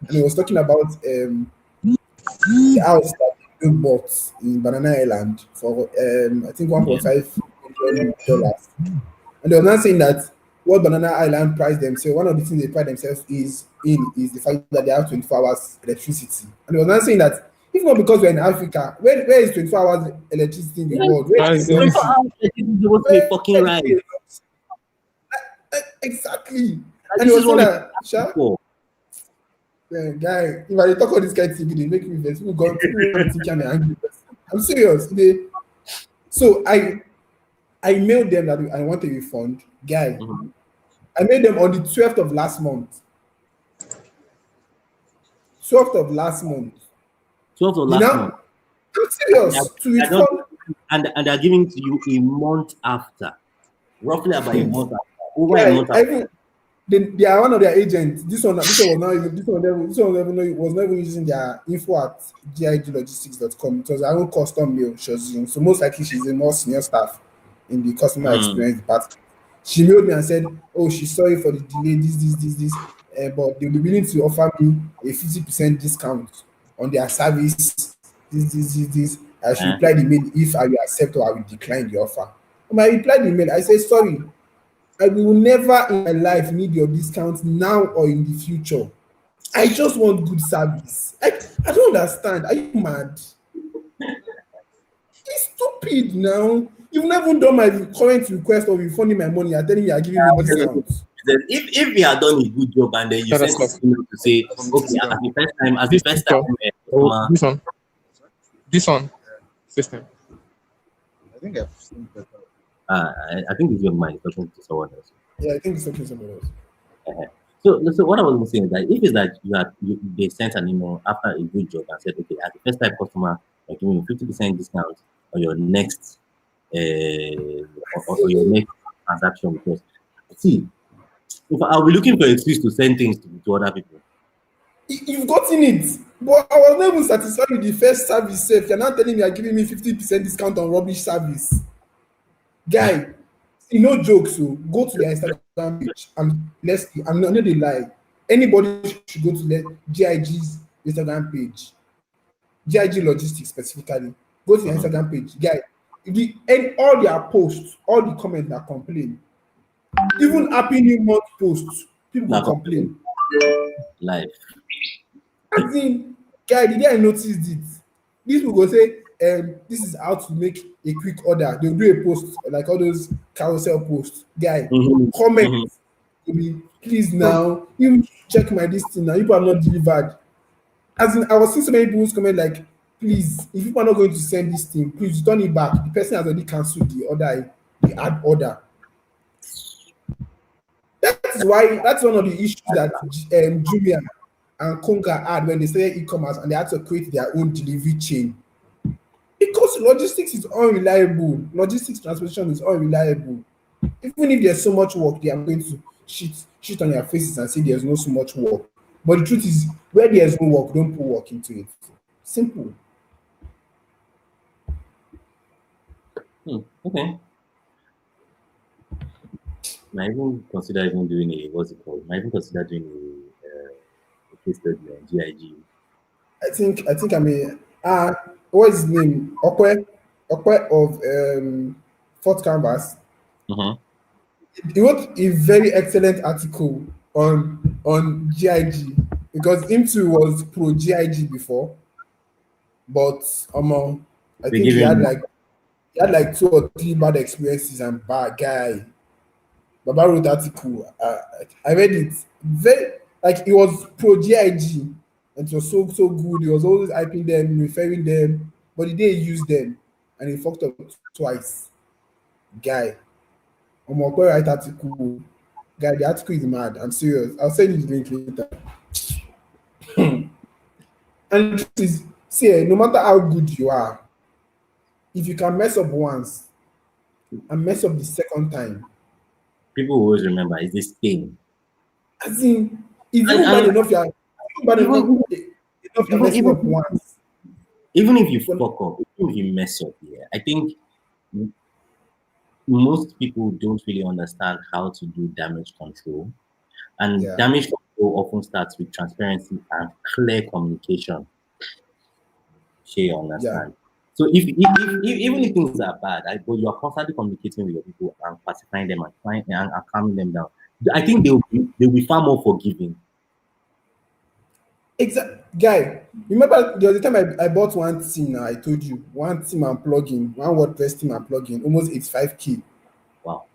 and he was talking about the house that they bought in Banana Island for I think $1.5 million. And they were not saying that what Banana Island pride themselves, one of the things they pride themselves is the fact that they have 24 hours electricity. And they was not saying that if not because we're in Africa, where is 24 hours electricity in the world? Where is That's the it. policy? Supposed to be fucking right. Exactly. Like, And this he is was saying what we that, Sha, for. guy, if I talk about this kind of TV, they make me vex. People want to think I'm an angry person. I'm serious. So I mailed them that I want a refund. Guy, Mhm. I made them on the 12th of last month. 12th of last month. 12th of You last month. know? I'm And serious. To I don't, refund. and they're giving to you a month after. Roughly about a month after. Over a Guy, month after. they are one of their agents. This one was not even was not even using their info at giglogistics.com. It was her own custom mail she was using. So most likely she's a more senior staff in the customer Mm. experience department. She mailed me and said, "Oh, she's sorry for the delay. This, but they'll be willing to offer me a 50% discount on their service. This. I should Eh? reply the mail if I will accept or I will decline the offer." And I replied the mail. I said, "Sorry, I will never in my life need your discount now or in the future. I just want good service." I don't understand. Are you mad? It's stupid now. You've never done my current request of refunding my money. You're telling me you're giving me discount. If he had done a good job and then you Better sent stuff. it email to say, okay, as the This first picture. time Oh, customer, this one. System. I think I've seen better. I think it's your mind talking to someone else. Yeah, I think it's okay somewhere else. Uh-huh. So what I was going to say is that if it's that they sent an email after a good job and said, okay, as a first time customer, we're giving you 50% discount on your next or your next transaction with us. See, if I'll be looking for an excuse to send things to other people. You've gotten it. But I was not even satisfied with the first service safe. You're not telling me you're giving me 50% discount on rubbish service. Guy, see, no jokes. So go to their Instagram page and I'm not the lie. Anybody should go to GIG's Instagram page, GIG Logistics specifically. Go to their Mhm. Instagram page, guy. And all their posts, all the comments that complain, even Happy New Month posts, people Now, will complain. live. As in, guy, the day I noticed it, these people go say, this is how to make a quick order. They'll do a post like all those carousel posts. Guy, Mhm. comment Mhm. to me, please now. You check my this thing now. You people have not delivered. As in, I was seeing so many people's comment like, please, if people are not going to send this thing, please turn it back. The person has already cancelled the order, the ad order. That's one of the issues that Jumia and Konga had when they started e-commerce and they had to create their own delivery chain. Because logistics is unreliable. Logistics transportation is unreliable. Even if there's so much work, they are going to shit on your faces and say there's no so much work. But the truth is, where there's no work, don't put work into it. Simple. Okay. Might even consider even doing a what's it called? Might even consider doing a case study on GIG. I think I mean what is his name? Okwe of Fort Canvas. Mm-hmm. He wrote a very excellent article on GIG because him too was pro GIG before, but I They think give him he had like 2 or 3 bad experiences and bad guy. Baba wrote article. I read it. Very like it was pro GIG and it was so good. He was always hyping them, referring them, but the day he used them and he fucked up twice. Guy, Okwe write article. Guy, the article is mad. I'm serious. I'll send you the link later. And the truth is, see, no matter how good you are, if you can mess up once and mess up the second time, people who always remember is this thing. as in, it's And, even bad and enough you're even bad even enough you're even messing up even once. even if you But fuck up, even if you mess up, yeah, I think most people don't really understand how to do damage control. And yeah, damage control often starts with transparency and clear communication. Sure, you yeah, understand. So if even if things are bad, but you are constantly communicating with your people and pacifying them and calming them down, I think they'll be far more forgiving. Guy, remember the other time I bought one team now, I told you, one team and plugin, one WordPress team and plugin, almost 85K. Wow.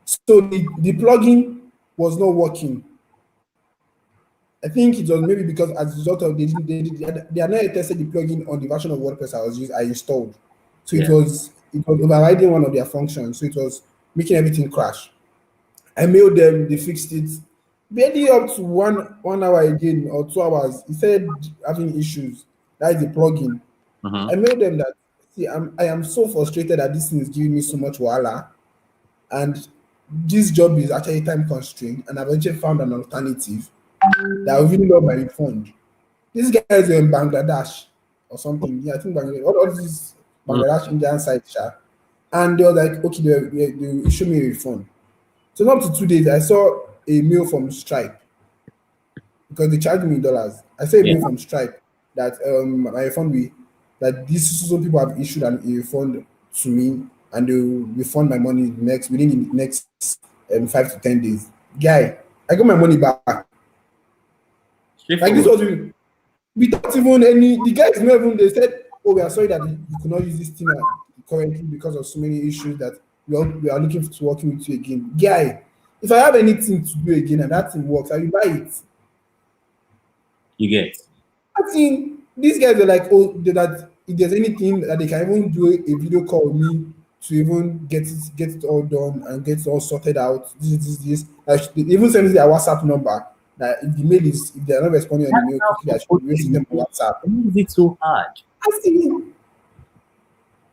So the plugin was not working. I think it was maybe because as a result of they are not yet tested the plugin on the version of WordPress I installed. So Yeah. it was overriding one of their functions. So it was making everything crash. I mailed them, they fixed it. Barely up to 1 hour again or 2 hours. He said having issues. That is the plugin. I mailed them that see, I am so frustrated that this thing is giving me so much wahala, and this job is actually time constrained, and I've actually found an alternative that I really love my refund. This guy is in Bangladesh or something. Yeah, I think Bangladesh. What is this Bangladesh Indian side, sha? And they were like, okay, they issue me a refund. So up to 2 days, I saw a mail from Stripe because they charged me in dollars. I saw a Yeah. mail from Stripe that my refund will that these some people have issued a refund to me and they will refund my money within the next 5 to 10 days. Guy, I got my money back. Like this Straightforward. was without even any the guys not even they said, oh, we are sorry that you could not use this team currently because of so many issues that we are looking to working with you again. Guy, if I have anything to do again and that thing works, I will buy it. You get. I think these guys are like, oh, that if there's anything that they can even do a video call with me to even get it all done and get it all sorted out. This. Like, they even send me their WhatsApp number. That if the mail is if they're not responding on the That's mail how quickly, I should supposed message to them on be. WhatsApp. Why is it so hard? I see.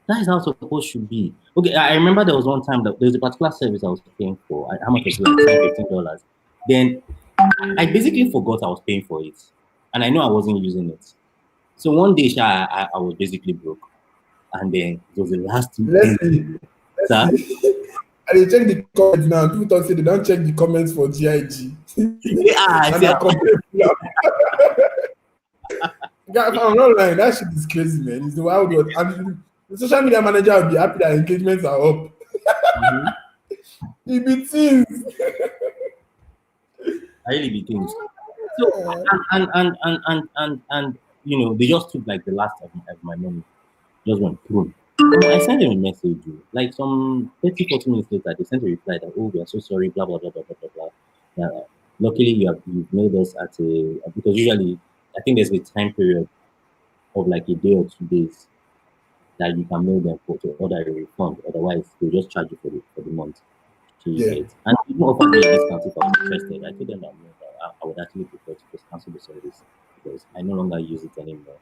That is how supposed should be. Okay, I remember there was one time that there was a particular service I was paying for. How much was it? Like $10, $15. Then I basically forgot I was paying for it, and I know I wasn't using it. So one day, I was basically broke, and then it was the last 2 days. Let's see. Let's Sir? see. And they check the comments now. People don't say they don't check the comments for GIG. Yeah, I And see. I complain. Guy, if I'm not lying, that shit is crazy, man. It's the wild world. And the social media manager will be happy that engagements are up. Mhm. It be things. I really be things. So and you know, they just took like the last of my money, just went through. I sent them a message, like some 30, 40 minutes later, they sent a reply that, oh, we are so sorry, blah, blah, blah, blah, blah, blah, blah. Luckily, you've mailed us at because usually, I think there's a time period of like a day or 2 days that you can mail them to order a refund. Otherwise, they'll just charge you for the month. So you Yeah. get. And even offered me a discount if I was interested. I told them that, no, that I would actually prefer to just cancel the service because I no longer use it anymore.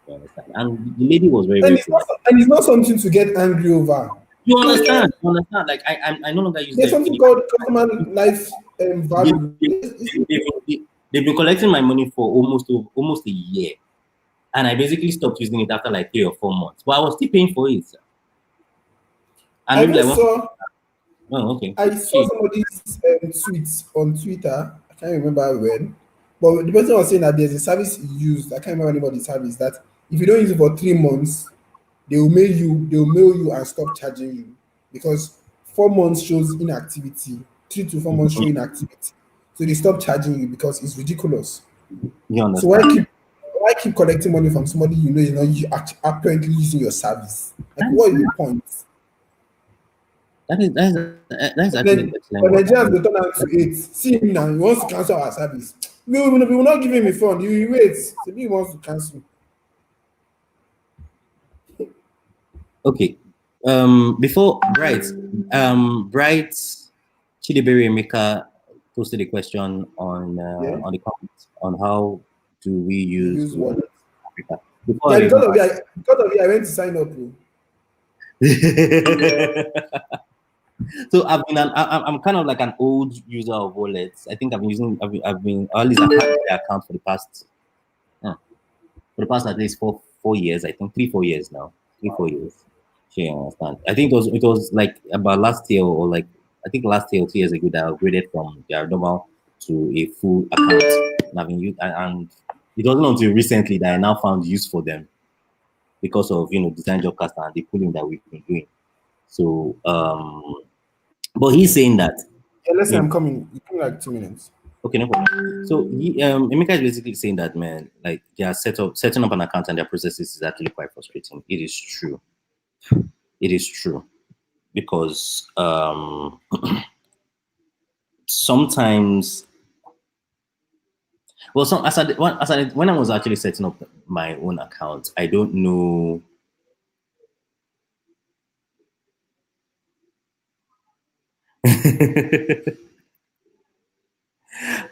You understand? And the lady was very, And very it's polite. not something to get angry over. You understand? You understand? Like I no longer use There's them something anymore. called customer life They, value. they, they've been collecting my money for almost a year, and I basically stopped using it after like 3 or 4 months. But I was still paying for it, and I maybe even like one. saw Oh, okay. I saw somebody's tweets on Twitter. I can't remember when, but the person was saying that there's a service he used. I can't remember anybody's service that if you don't use it for 3 months, they will mail you. They will mail you and stop charging you because 4 months shows inactivity. 3 to 4 months show inactivity, so they stop charging you because it's ridiculous. You So understand? why keep collecting money from somebody you know is not apparently using your service? Like, what is the point? That's actually an Then excellent but one. Nigerians go turn out to eight. See him now, he wants to cancel our service. We will not give him a refund. He will wait. So he wants to cancel. Okay. Before Bright Chidiberi Emeka posted a question Yeah. on the comments on how do we You use use wallet. Africa. Before Yeah, I even because of it, I went to sign up, bro. so I'm kind of like an old user of wallets. I think I've been using or at least I've had the account for the past at least 4 years. I think 3 4 years now. 3 4 years. Sure, you understand. I think it was like about last year or like I think last year or 2 years ago that I upgraded from their normal to a full account. And I've been and it wasn't until recently that I now found use for them because of design jobcaster and the pooling that we've been doing. So but he's saying that listen, I'm coming. You come like 2 minutes. Okay, no problem. So Emeka is basically saying that, man, like they are setting up an account and their processes is actually quite frustrating. It is true. It is true because sometimes, well, when I was actually setting up my own account, I don't know.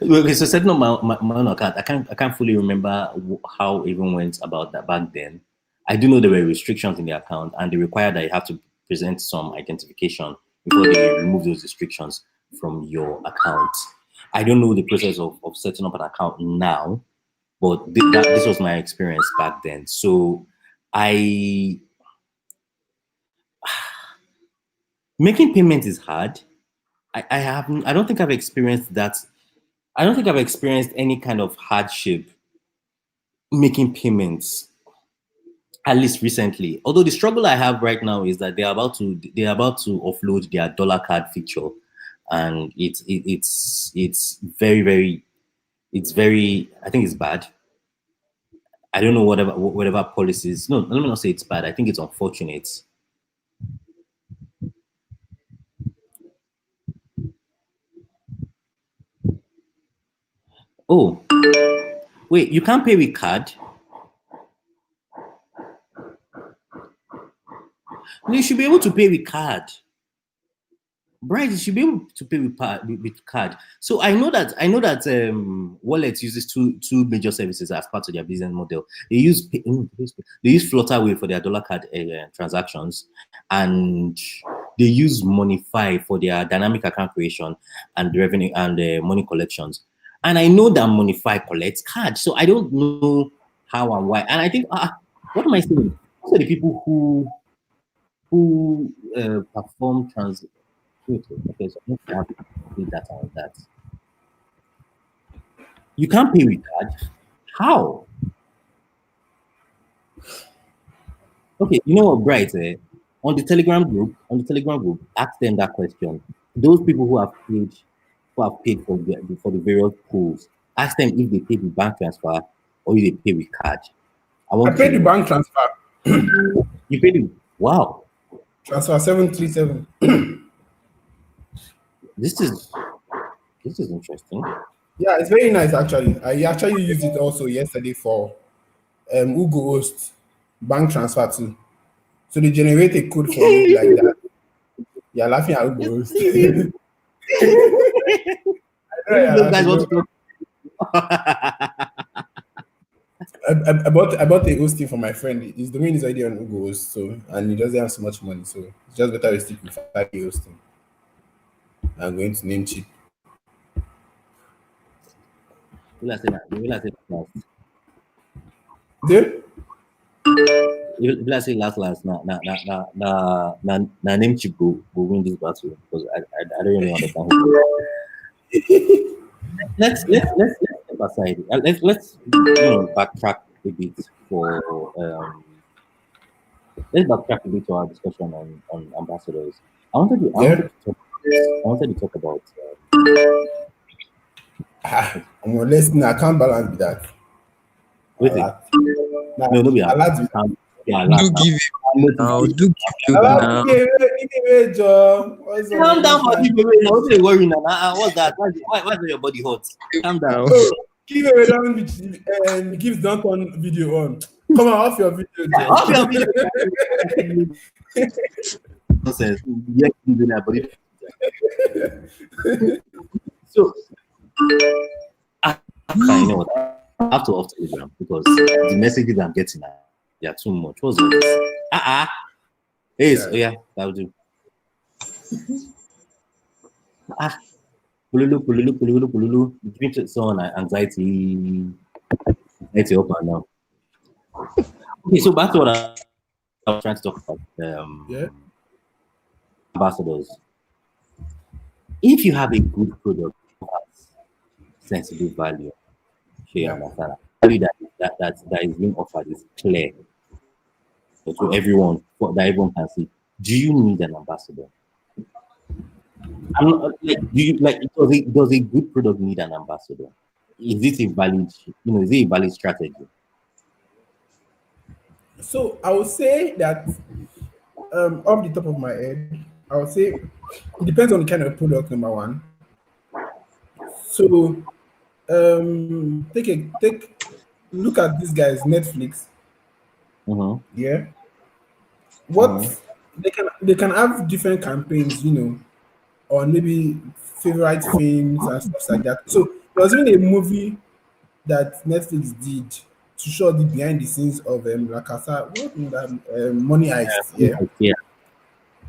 Okay, so setting up my own account, I can't fully remember how it even went about that back then. I do know there were restrictions in the account, and they require that you have to present some identification before they remove those restrictions from your account. I don't know the process of setting up an account now, but this was my experience back then. So I making payments is hard. I don't think I've experienced that. I don't think I've experienced any kind of hardship making payments, at least recently. Although the struggle I have right now is that they're about to offload their dollar card feature, and it's very it's very, I think it's bad. I don't know whatever policies. No, let me not say it's bad. I think it's unfortunate. Oh, wait, you can't pay with card? You should be able to pay with card. Right, you should be able to pay with card. So I know that Wallet uses two major services as part of their business model. They use Flutterwave for their dollar card transactions, and they use Monify for their dynamic account creation and revenue and money collections. And I know that Monify collects cards, so I don't know how and why. And I think, what am I saying? Those are the people who perform okay, so I need to have complete data on that. You can't pay with card. How? Okay, you know what, Bright? On the Telegram group, ask them that question. Those people who have paid for the various pools, ask them if they pay with bank transfer or if they pay with card. I paid the bank transfer. You paid it. Wow. Transfer 737. This is interesting. Yeah, it's very nice actually. I actually used it also yesterday for Ugo Host bank transfer too. So they generate a code for me like that. You're laughing at Ugo Host. I bought a hosting for my friend. His domain is already on Ugo Host, so and he doesn't have so much money, so it's just better to stick with 5K hosting. I'm going to name cheap. Will I say last? Dude? Will I say last? Na name chip go win this battle because I don't really understand. Let's step aside. Let's backtrack a bit for let's backtrack a bit to our discussion on ambassadors. I wanted to talk about. I'm listening. I can't balance with that. Wait, no, be Do give it now. Do give it now. Calm down for you, baby. No, don't worry now. What's that? Why is your body hot? Calm down. Give away don't gives don't turn video on. Come on, off your video. Off your video. Nonsense. Yeah, body. So, you know what? I have to off Telegram because the messages I'm getting they are too much. What's all this? Hey, yeah, that'll do. Pululu. Give me some anxiety up and down. Okay, so back to what I was trying to talk about. Ambassadors. If you have a good product that has sensible value, that is being offered is clear to everyone, that everyone can see. Do you need an ambassador? I'm not, like, do you like does a good product need an ambassador? Is it a valid, is it a valid strategy? So I would say that off the top of my head, I would say it depends on the kind of product. Number one. So take look at these guys, Netflix. Mm-hmm. Yeah, what Mm-hmm. they can have different campaigns, or maybe favorite films and stuff like that. So there was even a movie that Netflix did to show the behind the scenes of La Casa, what was that, Money Heist, yeah. Yeah.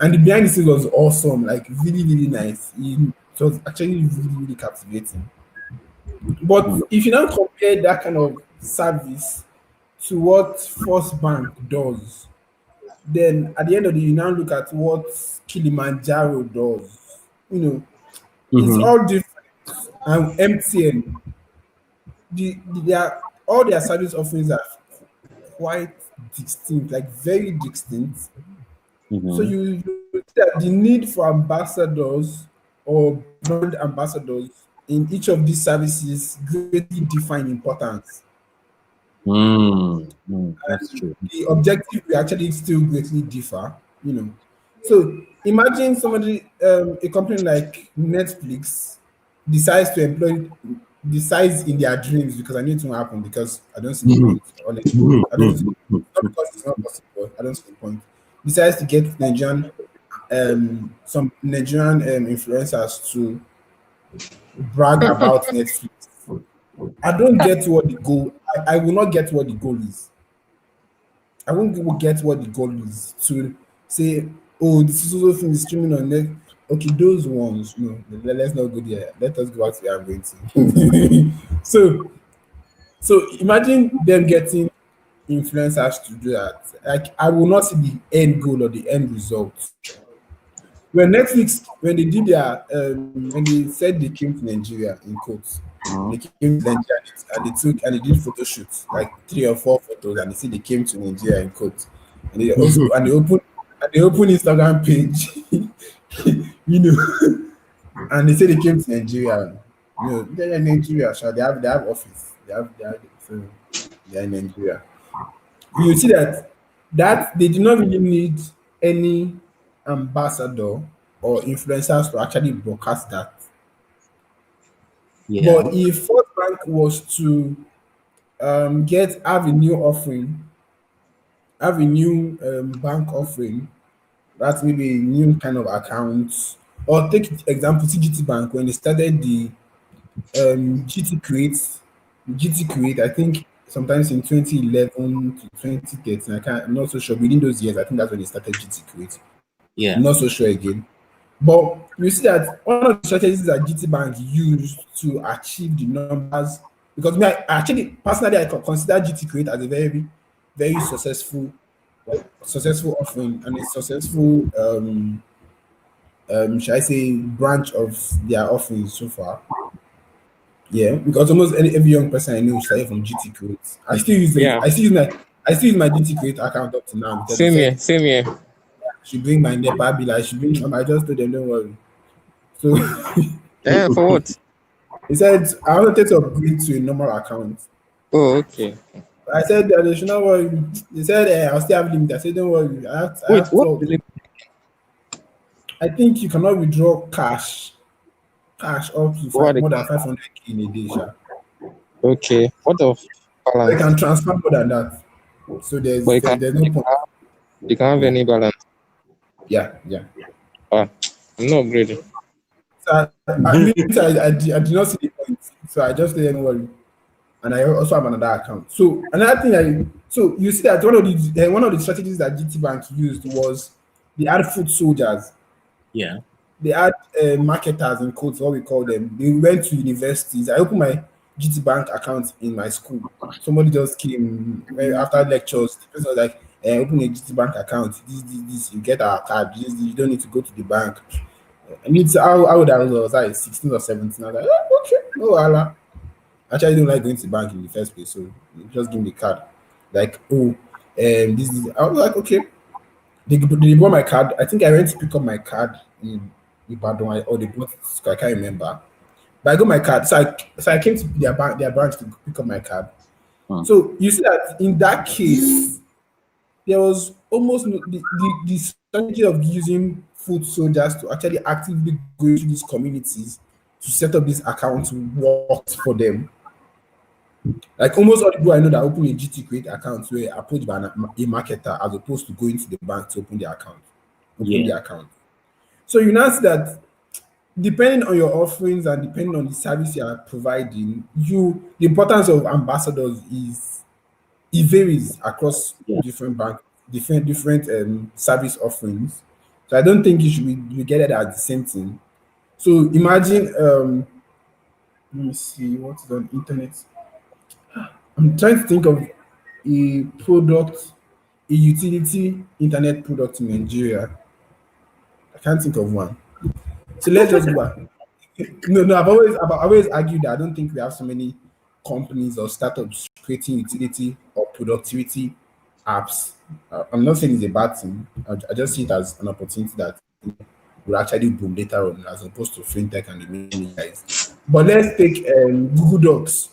And the behind the scenes was awesome, like really, really nice. It was actually really, really captivating. But Mm-hmm. if you now compare that kind of service to what First Bank does, then at the end of the day, you now look at what Kilimanjaro does. It's Mm-hmm. all different. And MTN, all their service offerings are quite distinct, like very distinct. So Mm-hmm. you see that the need for ambassadors or brand ambassadors in each of these services greatly differ in importance. Mm-hmm. That's And true. the objective will actually still greatly differ. So imagine somebody, a company like Netflix decides to employ decides in their dreams, because I need it to happen, because I don't see the Mm-hmm. point. Honestly, I don't see, Mm-hmm. not because it's not possible. I don't see the point. Decides to get some Nigerian influencers to brag about Netflix. I don't get what the goal. I will not get what the goal is. I won't get what the goal is to say, oh, this is also film is streaming on net. Okay, those ones, no, let's not go there. Let us go back to where I'm going to. so imagine them getting influencers to do that. Like, I will not see the end goal or the end result. When Netflix, when they did their, when they said they came to Nigeria in quotes, they came to Nigeria and they did photo shoots, like 3 or 4 photos, and they said they came to Nigeria in quotes, and they also and they opened Instagram page, you know, and they said they came to Nigeria. They're in Nigeria, so they have office, so they're in Nigeria. You see that they do not really need any ambassador or influencers to actually broadcast that. Yeah. But if First Bank was to get have a new bank offering, that's maybe a new kind of account. Or take example CGT Bank when they started the GT Create, I think sometimes in 2011 to 2013. I'm not so sure. Within those years, I think that's when they started GT Create. Yeah. I'm not so sure again. But you see that one of the strategies that GT Bank used to achieve the numbers, because me, actually personally I consider GT Create as a very, very successful offering and a successful should I say branch of their offerings so far. Yeah, because almost every young person I know started from GT Create. I still use it. Yeah. I still use my GT Create account up to now, because they Same said here. Same here. she bring my NEPA bill. I should bring. I just told them don't worry. So For what? he said I wanted to upgrade to a normal account. Oh, okay. I said that they should not worry. They said I'll still have limit. I said don't worry. I Wait, have what? 12. I think you cannot withdraw cash up to What more the? than 500K in a day, sha. Okay. What of They balance? can transfer more than that. So But there's no point. you can have Yeah, any balance. yeah, yeah. Ah, I'm not upgrading. So I did not see the point. So I just said don't worry. And I also have another account. So another thing so you see that one of the strategies that GT Bank used was they had food soldiers. Yeah. They had marketers in quotes, what we call them. They went to universities. I opened my GT Bank account in my school. Somebody just came after lectures. The person was like, "Open a GT Bank account. This. You get our card. You don't need to go to the bank." I mean, how old I was like 16 or 17. I was like, "Oh, okay, no, Allah." Actually, I don't like going to the bank in the first place, so just give me the card. Like, oh, this is. I was like, okay. They bought my card. I think I went to pick up my card in Ibadan or they bought I can't remember. But I got my card. So I came to their branch to pick up my card. Hmm. So you see that in that case, there was almost the strategy of using food soldiers to actually actively go into these communities to set up these accounts worked for them. Like almost all the people I know that open a GT create accounts were approached by a marketer as opposed to going to the bank to open their account. Open Yeah. the account. So you now see that depending on your offerings and depending on the service you are providing, the importance of ambassadors is it varies across Yeah. different different service offerings. So I don't think you should be regarded as the same thing. So imagine let me see what is on internet. I'm trying to think of a product, a utility internet product in Nigeria. I can't think of one. So let's just go back. No, I've always argued that I don't think we have so many companies or startups creating utility or productivity apps. I'm not saying it's a bad thing. I just see it as an opportunity that will actually boom later on as opposed to fintech and the many guys. But let's take Google Docs.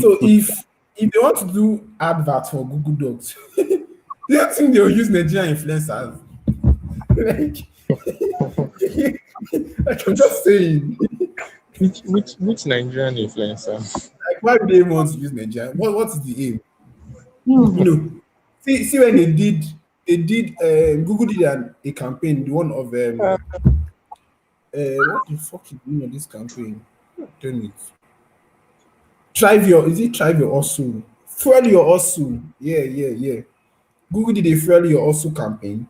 So if they want to do adverts for Google Docs, do you think they'll use Nigerian influencers? like, like I'm just saying. Which Nigerian influencer? Like, why do they want to use Nigeria? What is the aim? You know, see when they did Google did a campaign, the one of what the fuck is the name of this campaign? Turn it. Thrive your hustle? Fuel your hustle. Yeah. Google did a fuel your hustle campaign.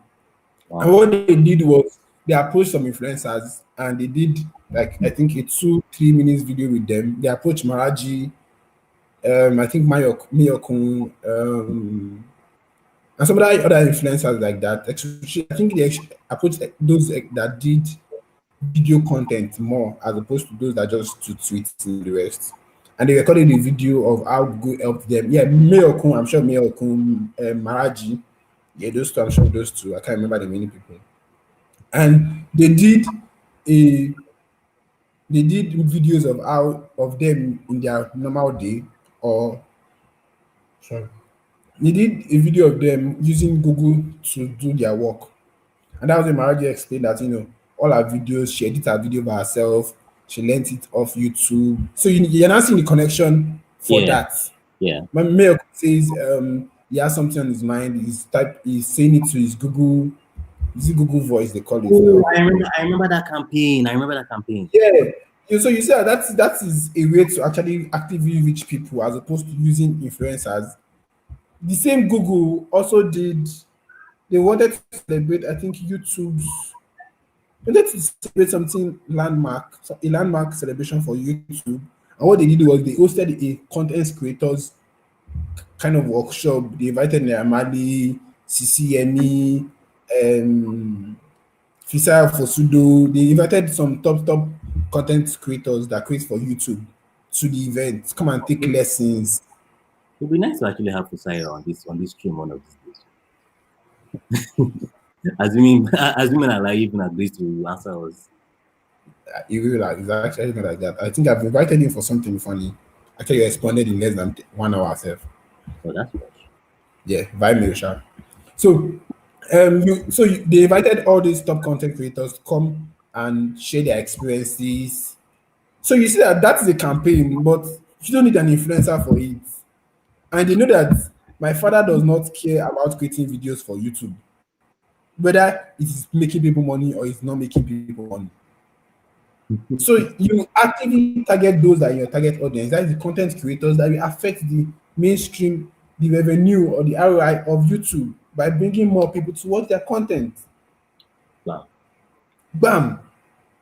And Wow. what they did was they approached some influencers and they did like I think a 2-3 minutes video with them. They approached Maraji, I think Miyokun, and some other influencers like that. Actually, I think they actually approached those that did video content more as opposed to those that just do tweets and the rest. And they recorded a video of how Google helped them. Yeah, Miyokun, I'm sure Miyokun, Maraji, yeah, those two, I'm sure those two. I can't remember the many people. And a they did videos of how of them in their normal day or sorry they did a video of them using Google to do their work. And that was when Maraji explained that, all her videos, she edit her video by herself, she learnt it off YouTube. So you're not seeing the connection for Yeah. that. Yeah. My mail says he has something on his mind, he's saying it to his Google, is it Google Voice they call it Oh, now? I remember that campaign. I remember that campaign. Yeah. So you see that is a way to actually actively reach people as opposed to using influencers. The same Google also did. They wanted to celebrate, I think, wanted to celebrate something landmark, a landmark celebration for YouTube. And what they did was they hosted a content creators kind of workshop. They invited Niamali, CCNE, Fisaya Fosudo. They invited some top content creators that create for YouTube to the event. Come and take lessons. It would be nice to actually have Kusaya on this stream one of these days. assuming I even agrees to answer us. It's actually not like that. I think I've invited him for something funny. Actually, he responded in less than 1 hour itself. So that's fresh. Yeah, by Milsha. So, they invited all these top content creators to come and share their experiences. So you see that is a campaign, but you don't need an influencer for it. And you know that my father does not care about creating videos for YouTube, whether it is making people money or it's not making people money. So you actively target those that are your target audience, that is the content creators that will affect the mainstream, the revenue or the ROI of YouTube by bringing more people to watch their content. Wow. Bam.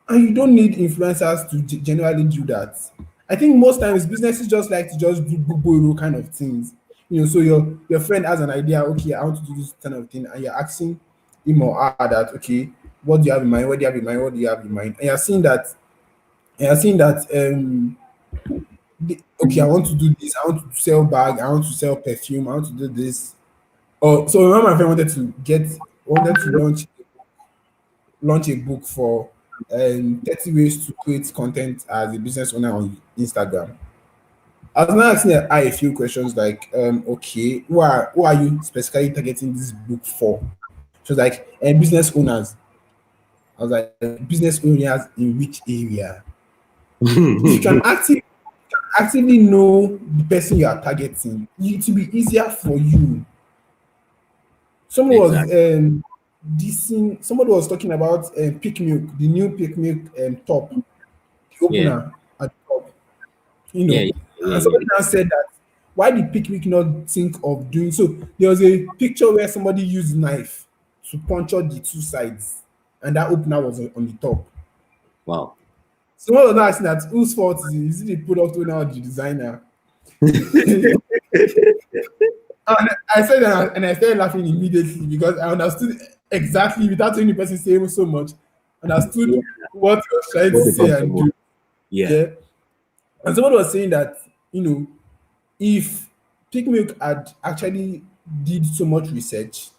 And you don't need influencers to generally do that. I think most times businesses just like to just do boo kind of things. So your friend has an idea, okay, I want to do this kind of thing, and you're asking him or her that, okay, what do you have in mind? What do you have in mind? What do you have in mind? And you're seeing that okay, I want to do this, I want to sell bag, I want to sell perfume, I want to do this. Oh, so remember my friend wanted to launch launch a book for 30 ways to create content as a business owner on Instagram. I was now asking her a few questions like, okay, who are you specifically targeting this book for? She was like, business owners. I was like, business owners in which area? If you can actively know the person you are targeting, it will be easier for you. Someone was Exactly. dissing, somebody was talking about Pick Milk, the new Pick Milk top, the Yeah. opener at the top, you Yeah. know. Yeah. Yeah. And Yeah. somebody now said that why did Pick Milk not think of doing so? There was a picture where somebody used knife to puncture the two sides, and that opener was on the top. Wow. Someone was now asking that whose fault is it the product owner or the designer? And I said that and I started laughing immediately because I understood exactly without any person saying so much, understood Yeah. what he was trying to What the say concept and was. do. Yeah. Yeah. And someone was saying that, if Pick Milk had actually did so much research,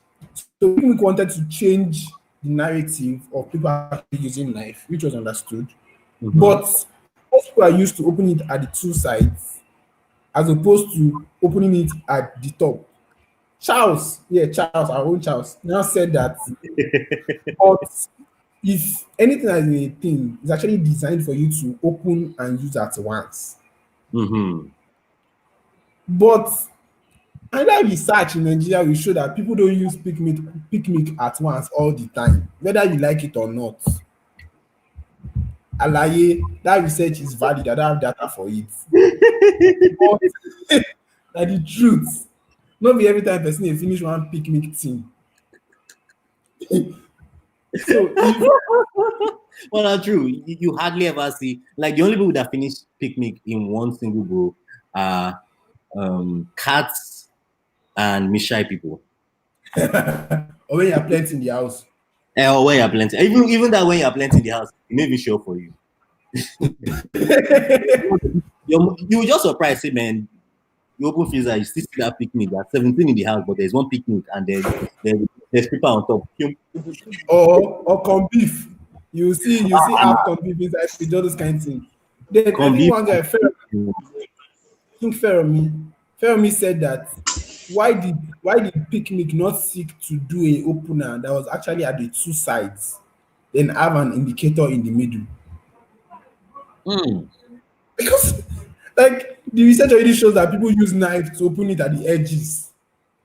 so Pick Milk wanted to change the narrative of people actually using knife, which was understood. Mm-hmm. But most people are used to opening it at the two sides as opposed to opening it at the top. Charles, our own Charles, now said that, but if anything as a thing is actually designed for you to open and use at once. Mm-hmm. But another research in Nigeria will show that people don't use picnic at once all the time, whether you like it or not. Alaye, that research is valid. I don't have data for it. But na the truth. Not be every time person dey finish one picnic thing. So if Well, not true. You hardly ever see like the only people that finish picnic in one single go are cats and Mishai people. or when you are plenty in the house. Or when you're plenty. Even that when you're plenty in the house, it may be sure for you. You just surprised, say, man, you open freezer, you still see that picnic. There's 17 in the house, but there's one picnic and there's people on top. Or corn beef. You see half corn beef inside fridge, all those kind of things. Then I Come think beef. one guy, Feromi said that why did picnic not seek to do a opener that was actually at the two sides, then have an indicator in the middle? Mm. Because like the research already shows that people use knife to open it at the edges.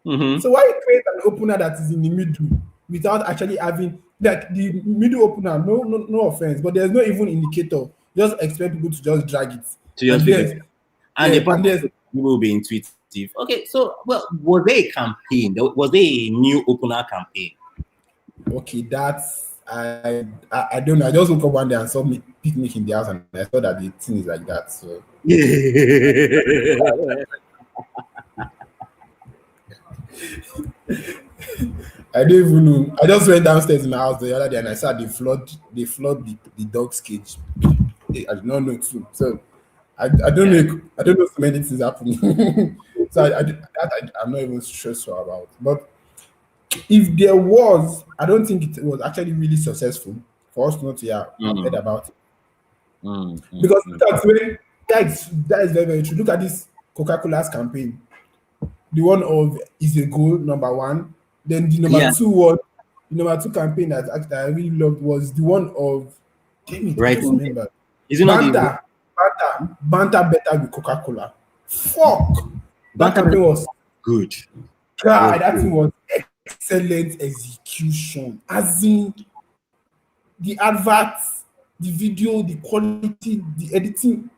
Mm-hmm. So why create an opener that is in the middle without actually having like the middle opener? No offense, but there's no even indicator. Just expect people to just drag it. To just And figure there's it out. And the point there's people will be intuitive. Okay, so well, was there a campaign? Was there a new opener campaign? okay, that's I don't know. I just woke up one day and saw me picnic in the house and I saw that the thing is like that. So I don't even know. I just went downstairs in my house the other day and I saw they flood the dog's cage. I did not know too. So I don't know. I don't know so many things happening. So I'm not even sure about. But if there was, I don't think it was actually really successful for us not to have heard about it. Because look at when that is very, very true. Look at this Coca-Cola's campaign. The one of is a goal, number one. Then the number Yeah. the number two campaign that I really loved was the one of damn it, I Right. just remember. Is it not the Banter better with Coca-Cola. Fuck. That Banter campaign was good? God, that thing was excellent execution. As in the adverts, the video, the quality, the editing,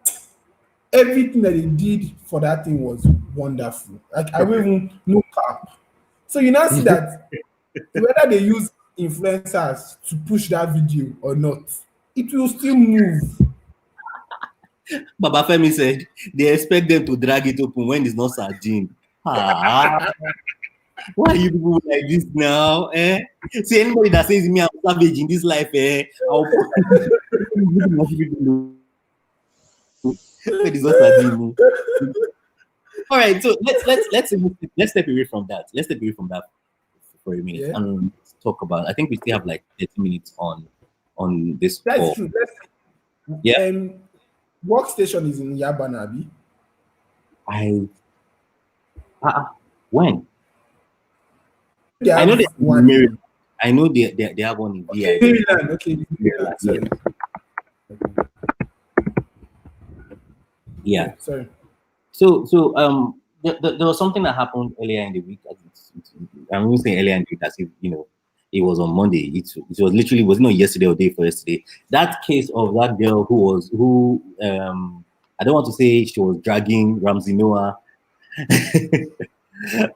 everything that they did for that thing was wonderful. Like I don't even no cap. So you now see that whether they use influencers to push that video or not, it will still move. Baba Femi said they expect them to drag it open when it's not sardine. Ah, why are you people like this now? Eh? See anybody that says me I'm savage in this life, I'll when it's not sardine. All right, so let's step away from that. Let's step away from that for a minute Yeah. and talk about. I think we still have like 30 minutes on this That's call. true. Yeah. Workstation is in Yabana, Abi. When They I know have they one. I know they have one in Okay, VI. Maryland. Okay, Maryland. Yeah. Sorry. Yeah. Sorry. So there was something that happened earlier in the week. I'm going to say earlier in the week as if it was on Monday. It was literally was not yesterday or day for yesterday. That case of that girl who I don't want to say she was dragging Ramsey Noah.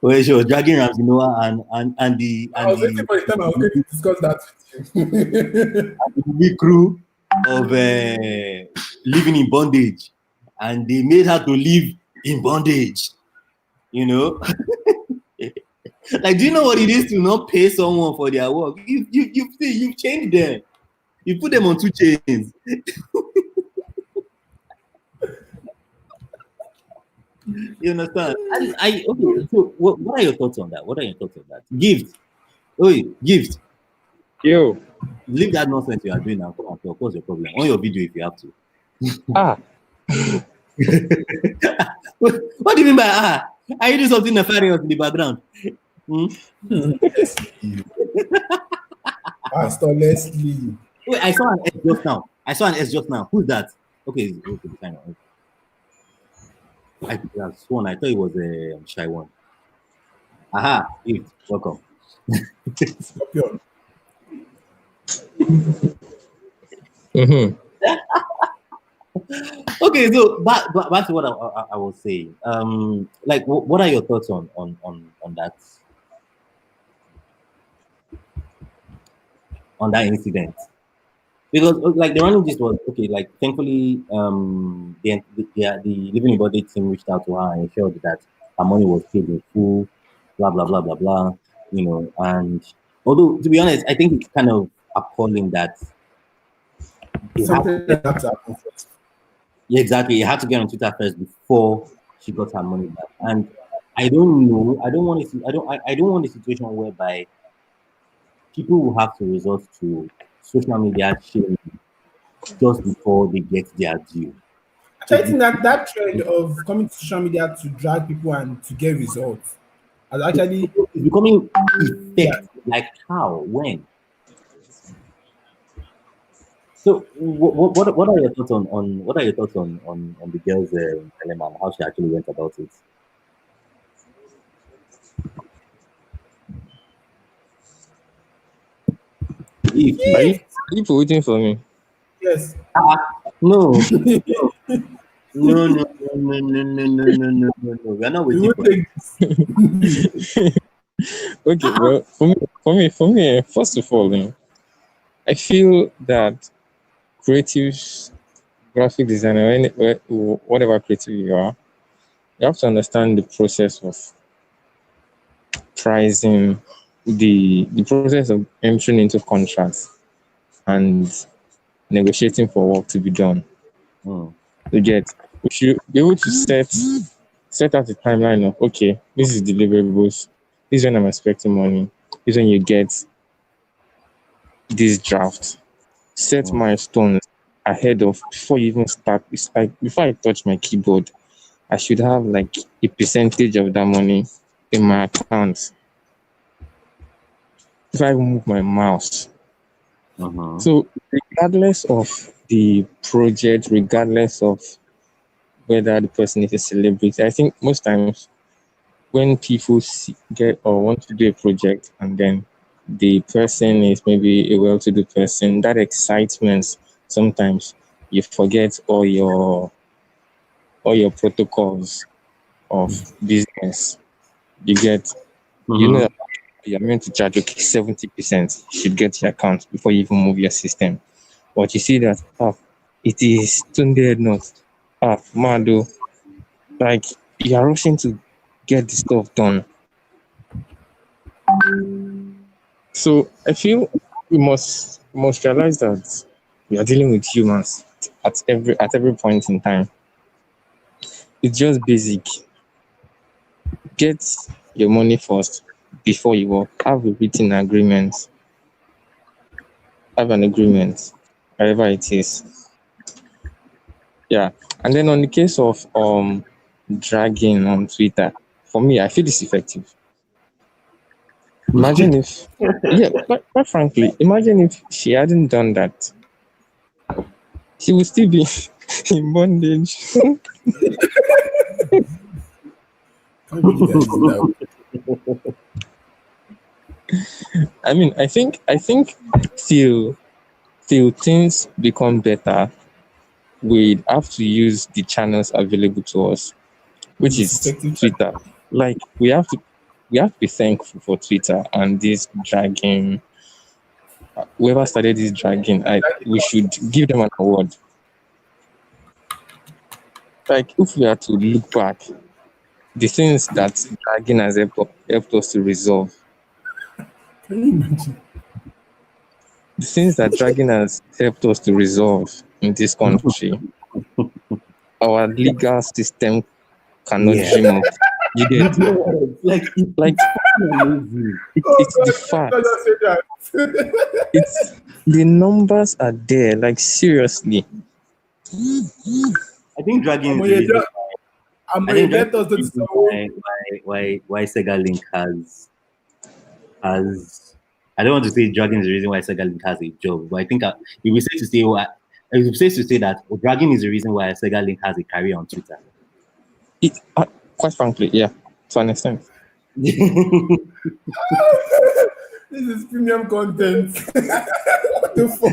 Where she was dragging Ramsey Noah and the I was waiting for the time I was going to discuss that with you. the crew of living in bondage, and they made her to live in bondage. You know, like, do you know what it is to not pay someone for their work? You've changed them. You put them on 2 chains. You understand? And okay. So what are your thoughts on that? What are your thoughts on that? Gift. Oh, gift. Yo. Leave that nonsense you are doing now. Come on, talk. What's your problem? On your video if you have to. Ah. What do you mean by Are you doing something nefarious in the background? Pastor Leslie. Wait, I saw an S just now. Who's that? Okay, fine. I have sworn. I thought it was a shy one. Aha, Gift, welcome. Scorpion. Mm-hmm. Okay, so back to what I was saying. Like, what are your thoughts on that incident? Because like the running gist was okay. Like, thankfully, the living body team reached out to her and ensured that her money was paid in full. Blah blah blah blah blah. You know, and although to be honest, I think it's kind of appalling that Something like that happened first. yeah, exactly. You had to get on Twitter first before she got her money back. And I don't know. I don't want to. I don't want a situation whereby people will have to resort to social media shaming just before they get their due. I think that trend of coming to social media to drag people and to get results has actually It's becoming effect. Like how? When? So what are your thoughts on what are your thoughts on the girl's dilemma and how she actually went about it? If Are you waiting for me? yes. no, no, we're not We waiting will for take this. Okay, well, for me, first of all, I feel that creatives, graphic designer, whatever creative you are, you have to understand the process of pricing, the process of entering into contracts and negotiating for work to be done. You get, we should be able to set out a timeline of okay, this is deliverables, this is when I'm expecting money, this is when you get this draft. Set milestones ahead of before you even start. It's like before I touch my keyboard, I should have like a percentage of that money in my account. If I move my mouse. So regardless of the project, regardless of whether the person is a celebrity, I think most times when people get or want to do a project and then the person is maybe a well-to-do person, that excitement, sometimes you forget all your protocols of business. You get, you know that you're meant to charge 70%. You should get your account before you even move your system. But you see that it is 200 not Mado, like you are rushing to get the stuff done. So I feel we must realize that we are dealing with humans at every point in time. It's just basic. Get your money first before you work. Have a written agreement have an agreement, whatever it is. Yeah. And then on the case of dragging on Twitter, for me, I feel it's effective. Imagine if, yeah, quite frankly, imagine if she hadn't done that, she would still be in bondage. Can't believe that is loud. I mean, I think till things become better, we have to use the channels available to us, which It's is effective. Twitter. Like we have to be thankful for Twitter and this dragging. Whoever started this dragging, we should give them an award. Like if we are to look back, the things that dragging has helped us to resolve, Can you imagine? the things that dragging has helped us to resolve in this country, our legal system cannot Yeah. dream of. You get Like like amazing. it's the God, fact. I just said that. It's the numbers are there. Like seriously, I think dragging I'm is the reason. gonna let us do this. Why Sega Link has I don't want to say dragging is the reason why Sega Link has a job, but I think it would say to say it would say to say that dragging is the reason why Sega Link has a career on Twitter. quite frankly, yeah, to an extent. This is premium content. What the fuck?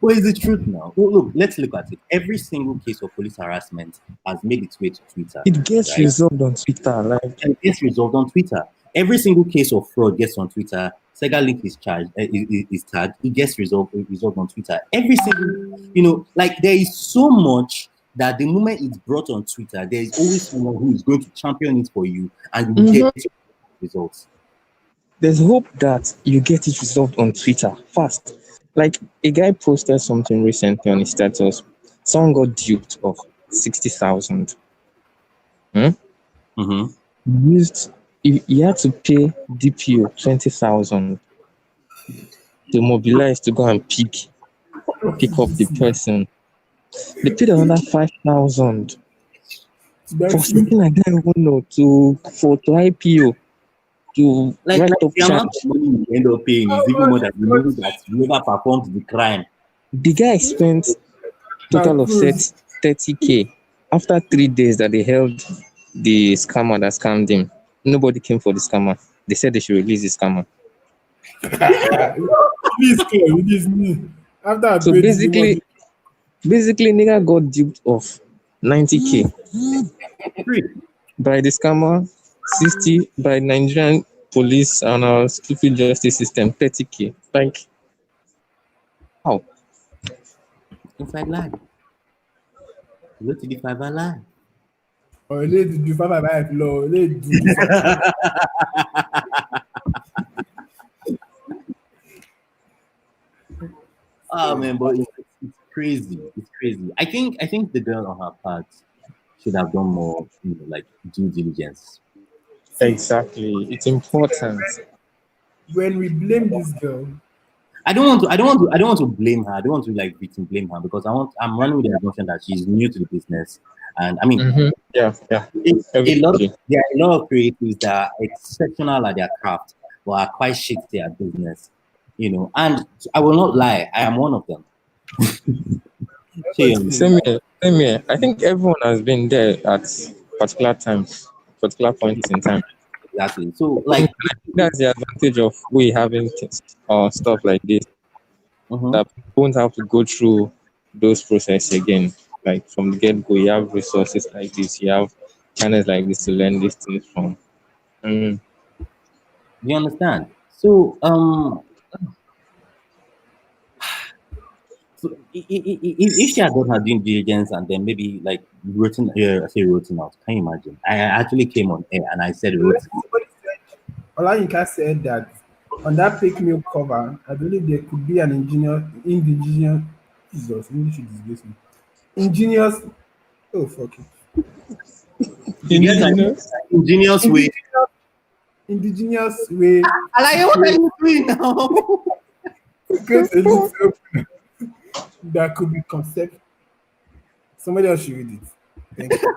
What is the truth now? Well, look, let's look at it. Every single case of police harassment has made its way to Twitter. It gets right? resolved on Twitter. Like And it gets resolved on Twitter. Every single case of fraud gets on Twitter. Sega Link is charged, is tagged. It gets resolved on Twitter. Every single, like there is so much that the moment it's brought on Twitter, there is always someone who is going to champion it for you, and you will get results. there's hope that you get it resolved on Twitter fast. Like a guy posted something recently on his status. Someone got duped of 60,000. He had to pay DPO 20,000 to mobilize to go and pick up the person. They paid another 5,000 for something like that. For IPO to Like write up the amount charge. of money you end up paying is even more than the money that whoever performed the crime. The guy spent total of 30K. After 3 days that they held the scammer that scammed him, nobody came for the scammer. They said they should release the scammer. Release me. After I So paid basically, nigga got duped of 90K by the scammer, 60 by Nigerian police and our stupid justice system, 30K. Like, how? Inside life. Go to the fiber line. or lady do 5 law. Lady do Oh man, but it's crazy. It's crazy. I think the girl on her part should have done more, like due diligence. Exactly. It's important. when we blame this girl. I don't want to blame her. I don't want to like victim blame her because I'm running with the assumption that she's new to the business. And I mean, Yeah. there are a lot of creatives that are exceptional at their craft, but are quite shit at their business. And I will not lie, I am one of them. Same here. I think everyone has been there at particular points in time. Exactly. So like That's the advantage of we having stuff like this. That people won't have to go through those processes again. Like from the get-go, you have resources like this, you have channels like this to learn these things from. you understand? So if she had done her due diligence and then maybe like written out, can you imagine? I actually came on air and I said Olayinka said that on that fake milk cover, I believe there could be an indigenous Jesus, English should disgrace me. Ingenious oh fuck it. ingenious way. Indigenous way. What are you doing now? create a little that could be concept. Somebody else should read it. Thank you.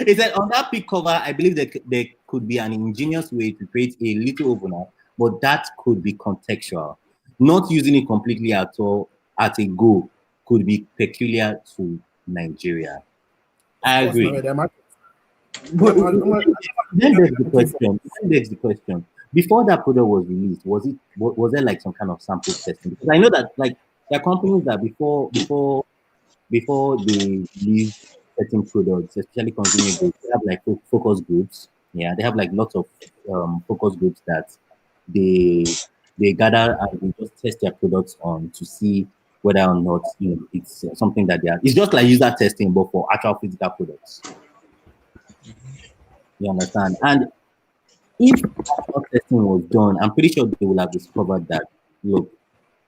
It said on that pic cover, I believe that there could be an ingenious way to create a little opener, but that could be contextual. Not using it completely at all at a go could be peculiar to Nigeria. I Of course, agree. now, But then there's the question. Then there's the question. Before that product was released, was there like some kind of sample testing? Because I know that like there are companies that before they release certain products, especially consumer goods, they have like focus groups. Yeah, they have like lots of focus groups that they they gather and they just test their products on to see whether or not it's something that they are. It's just like user testing, but for actual physical products. You understand? And if actual testing was done, I'm pretty sure they will have discovered that look,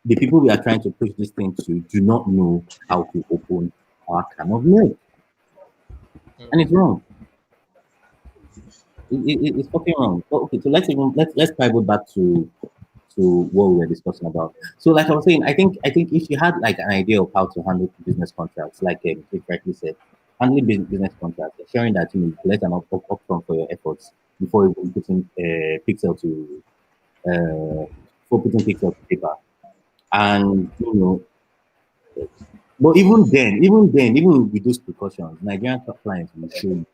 the people we are trying to push this thing to do not know how to open our can of milk. And it's wrong. It's fucking wrong. Okay, so let's pivot back to what we were discussing about. So, like I was saying, I think if you had like an idea of how to handle business contracts, like you correctly said, handling business contracts, ensuring that you collect an upfront for your efforts before even putting pixel to for putting pixel to paper, and but even with those precautions, Nigerian clients will show you.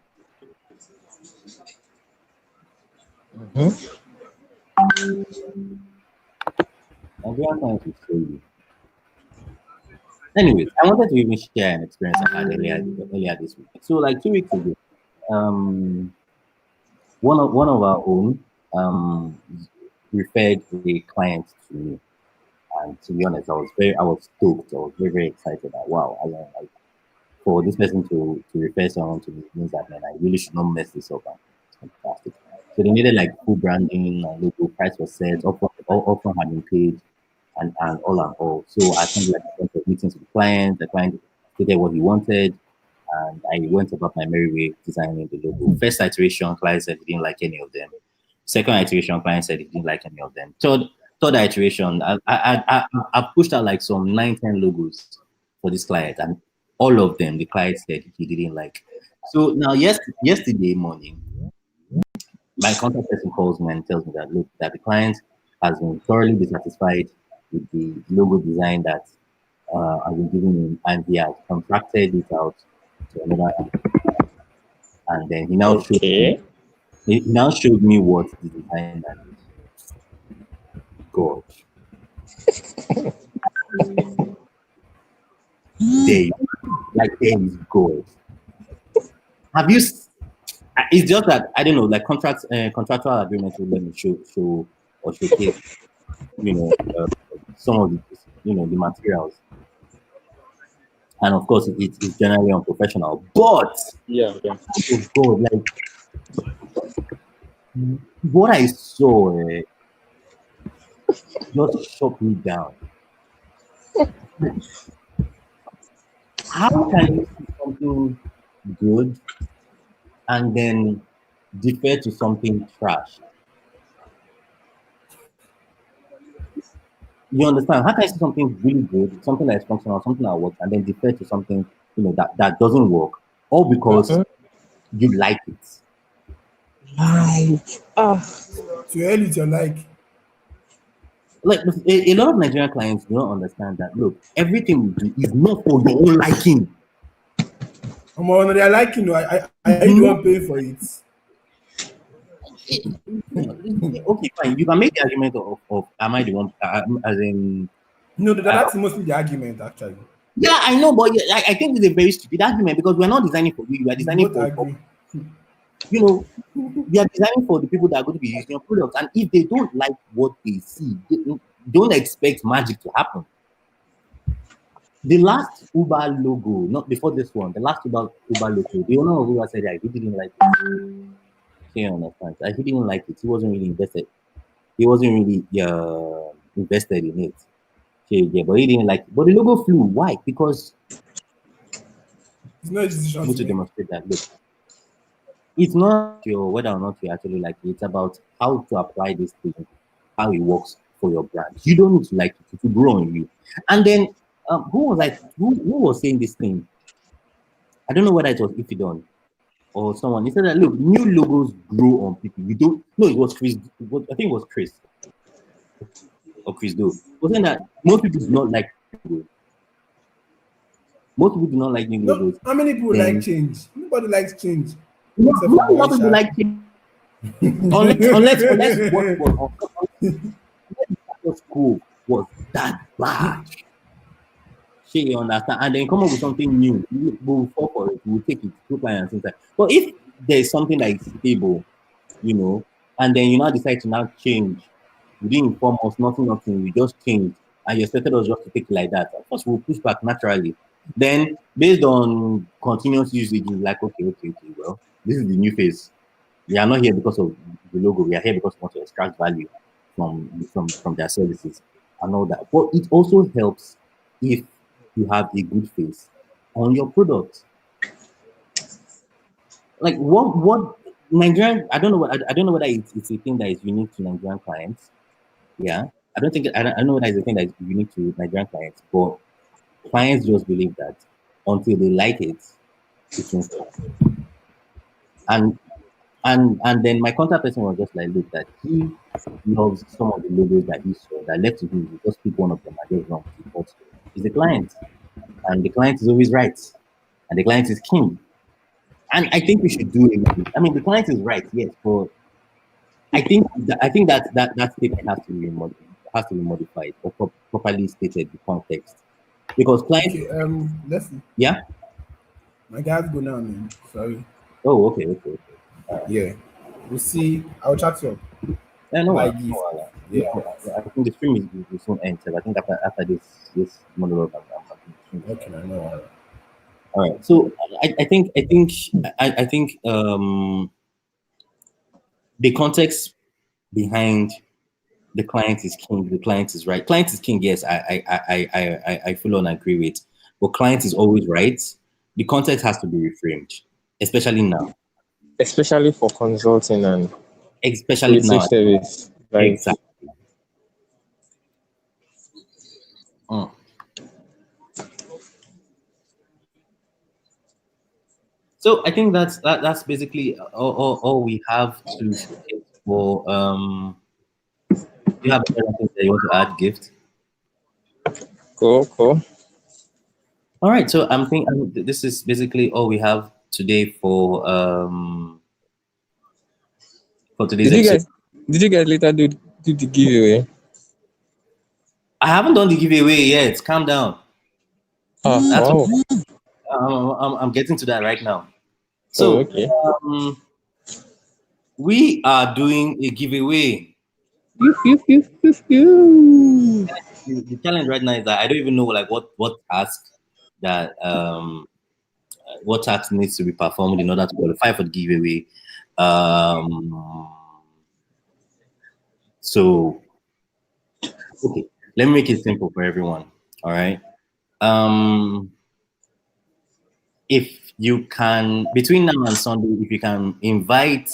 Nigerian clients will show you. Anyways, I wanted to even share an experience I had earlier this week. So, like 2 weeks ago, one of our own referred a client to me, and to be honest, I was stoked. I was very excited. That wow, I like for this person to refer someone to me means that man, I really should not mess this up. And it's fantastic. So they needed like full branding, logo, price was set, offer had been paid, and all. So I attended like a bunch of meetings with the client. The client stated what he wanted, and I went about my merry way designing the logo. First iteration, client said he didn't like any of them. Second iteration, client said he didn't like any of them. Third iteration, I pushed out like some 9, 10 logos for this client, and all of them the client said he didn't like. So now, yesterday morning, my contact person calls me and tells me that look, that the client has been thoroughly dissatisfied with the logo design that I've been giving him, and he has contracted it out to another. And then he now showed me what the design that is. God, there is God. Have you? It's just that I don't know, like contractual agreements will let me show or showcase, some of the, the materials, and of course it's generally unprofessional. But Yeah. oh God, like what I saw just shut me down. How can you see something good and then defer to something trash? You understand? How can I see something really good, something that is functional, something that works, and then defer to something that doesn't work, all because you like it? To hell with your like. Like a lot of Nigerian clients do not understand that. Look, everything we do is not for your own liking. They are liking. I the one paying for it. Okay, fine. You can make the argument of am I the one? As in, No, that's mostly the argument actually. yeah, I know, but I think it's a very stupid argument because we're not designing for you. We are designing for we are designing for the people that are going to be using your products. And if they don't like what they see, don't expect magic to happen. The last Uber logo, not before this one, the last Uber logo, the owner of Uber said that he didn't like it. You understand? He didn't like it. He wasn't really invested. He wasn't really invested in it. Yeah, but he didn't like it. But the logo flew. Why? Because it's not a decision to demonstrate that look, it's not your whether or not you actually like it. It's about how to apply this thing, how it works for your brand. You don't need to like it to grow on you. And then who was saying this thing? I don't know whether it was Ifidon or someone. He said that look, new logos grow on people. You don't. No, it was Chris. I think it was Chris or Chris Do. He was saying that most people do not like logos. Most people do not like new logos. How many people like change? Nobody likes change. Not people like change. unless what school was that bad. You understand? And then come up with something new. We'll fall for it. We'll take it to clients and things like. But if there's something that is stable, and then you now decide to now change, you didn't inform us, nothing, we just changed, and you expected us just to take it like that. Of course, we'll push back naturally. Then, based on continuous usage, you're like, okay, well, this is the new phase. We are not here because of the logo. We are here because we want to extract value from their services and all that. But it also helps if you have a good face on your product. Like what Nigerian, I don't know whether it's a thing that is unique to Nigerian clients. Yeah. I don't know whether it's a thing that is unique to Nigerian clients, but clients just believe that until they like it, it's installed. And then my contact person was just like, look, that he loves some of the logos that he saw that left to him. He just pick one of them and just wrong. But he's the client. And the client is always right. And the client is king. And I think we should do it. I mean, the client is right, yes, but I think that statement has to be modified or properly stated the context. Because clients. Okay, let's see. Yeah. My guys go now, man. Sorry. Oh, okay. Yeah. We'll see. I'll chat you up. Yeah, no, I think the stream will soon end. So I think after this monologue, okay, I know. All right. So I think the context behind the client is king, the client is right. Client is king, yes, I fully on agree with. But client is always right. The context has to be reframed, especially now. Especially for consulting and especially now. Service. Like, exactly. So I think that's basically all we have to showcase for. Do you have anything that you want to add, Gift? Cool. All right, so I'm thinking this is basically all we have today for today's episode. Did you guys later do the giveaway? I haven't done the giveaway yet. Calm down. I'm getting to that right now. So okay. We are doing a giveaway. The challenge right now is that I don't even know like what task that what task needs to be performed in order to qualify for the giveaway. So okay, let me make it simple for everyone. All right. If you can, between now and Sunday, if you can invite,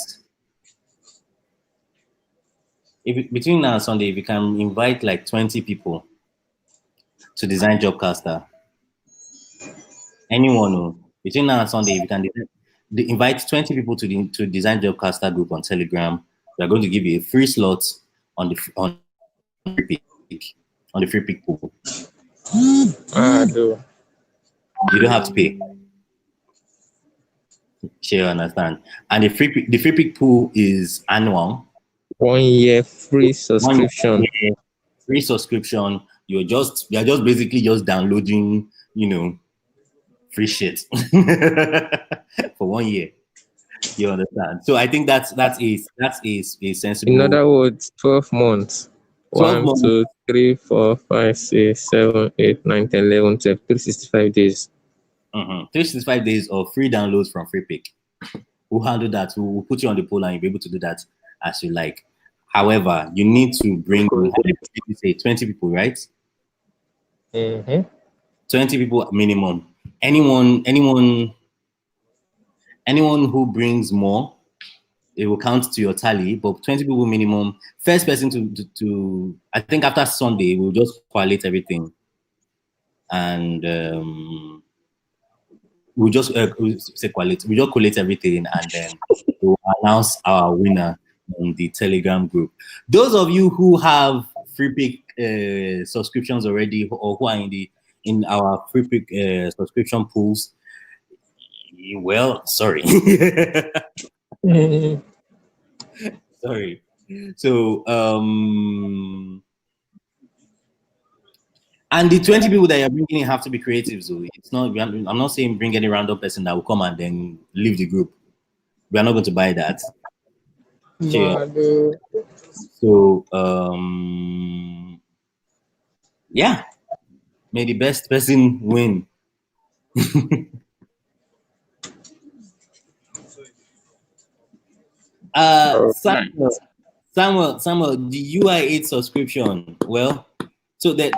between now and Sunday, if you can invite like 20 people to design Jobcaster, anyone who, between now and Sunday, if you can invite 20 people to design Jobcaster group on Telegram, we are going to give you a free slot on the free pick pool. You don't have to pay. Sure, understand. And the free pick pool is annual. 1 year free subscription. Free subscription. You're just basically just downloading, free shit for 1 year. You understand? So I think that's a sensible. In other words, 12 months. 12 1, 2, 3, 4, 5, 6, 7, 8, 9, 10, 11, 12, 365 days. 365 days of free downloads from Freepik. We'll handle that. We'll put you on the poll and you'll be able to do that as you like. However, you need to bring 20 people, right? 20 people minimum. Anyone who brings more it will count to your tally, but 20 people minimum. First person to I think after Sunday, we'll just collate everything. And we'll just collate. We just collate everything, and then we'll announce our winner on the Telegram group. Those of you who have free pick subscriptions already, or who are in our free pick subscription pools, well, sorry. Sorry. So and the 20 people that you're bringing in have to be creative. So it's not. I'm not saying bring any random person that will come and then leave the group. We are not going to buy that. So yeah, may the best person win. Samuel, the UI8 subscription. Well, so the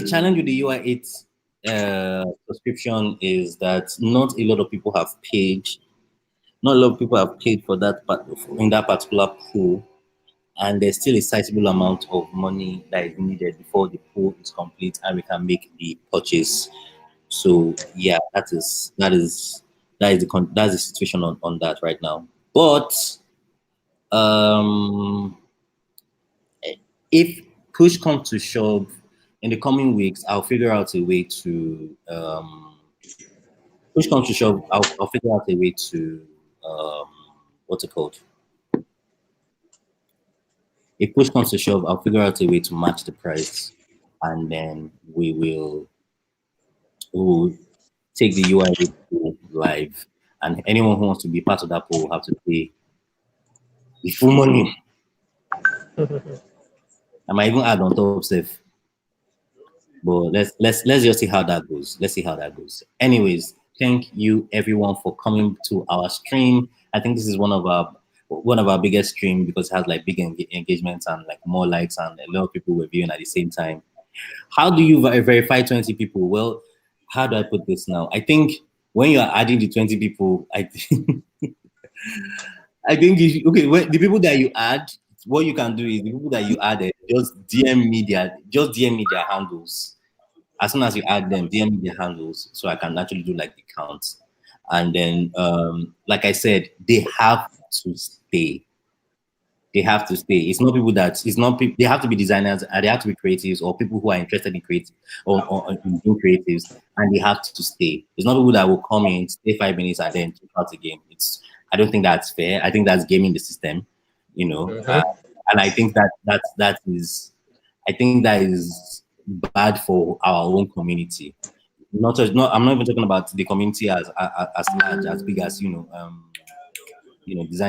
challenge with the UI8 subscription is that not a lot of people have paid. Not a lot of people have paid for that, but in that particular pool, and there's still a sizable amount of money that is needed before the pool is complete and we can make the purchase. So yeah, that's the situation on that right now. But if push comes to shove, in the coming weeks, I'll figure out a way to push comes to shove. I'll figure out a way to what's it called? If push comes to shove, I'll figure out a way to match the price, and then we will take the UI pool live, and anyone who wants to be part of that pool will have to pay the full money. I might even add on top stuff. But let's just see how that goes. Let's see how that goes. Anyways, thank you everyone for coming to our stream. I think this is one of our biggest stream because it has like big engagements and like more likes and a lot of people were viewing at the same time. How do you verify 20 people? Well, how do I put this now? I think when you are adding the 20 people, I think the people that you add, what you can do is the people that you added, just DM me their handles. As soon as you add them, DM me their handles so I can actually do like the counts. And then, like I said, they have to stay. They have to stay. It's not people that they have to be designers and they have to be creatives or people who are interested in creative or in doing creatives, and they have to stay. It's not people that will come in, stay 5 minutes and then check out the game. I don't think that's fair. I think that's gaming the system, and I think that is bad for our own community. I'm not even talking about the community as large, as big as design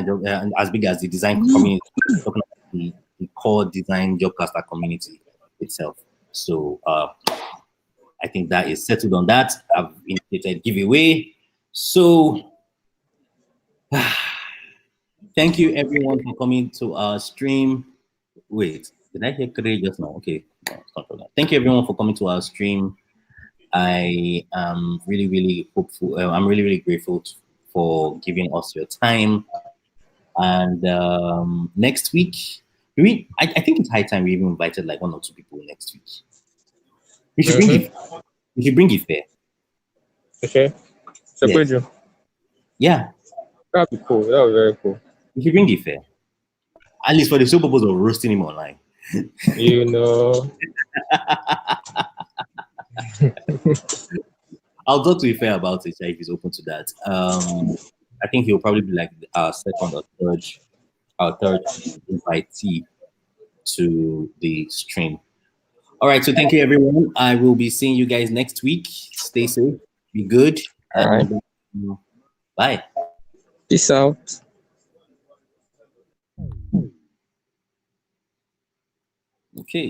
job, as big as the design community. I'm talking about the core design jobcaster community itself. So I think that is settled on that. I've initiated giveaway. So thank you everyone for coming to our stream. Wait, did I hear Kere just now? Okay, thank you everyone for coming to our stream. I am really, really hopeful. I'm really, really grateful for giving us your time. And next week, I think it's high time we even invited like 1 or 2 people next week. We should bring it there. Okay. Yes. Yeah. That'd be cool. That was very cool. We should bring it fair. At least for the sole purpose of roasting him online. I'll talk to Ife about it if he's open to that. I think he'll probably be like our third invitee to the stream. All right, so thank you everyone. I will be seeing you guys next week. Stay safe, be good. All right. Bye. Peace out.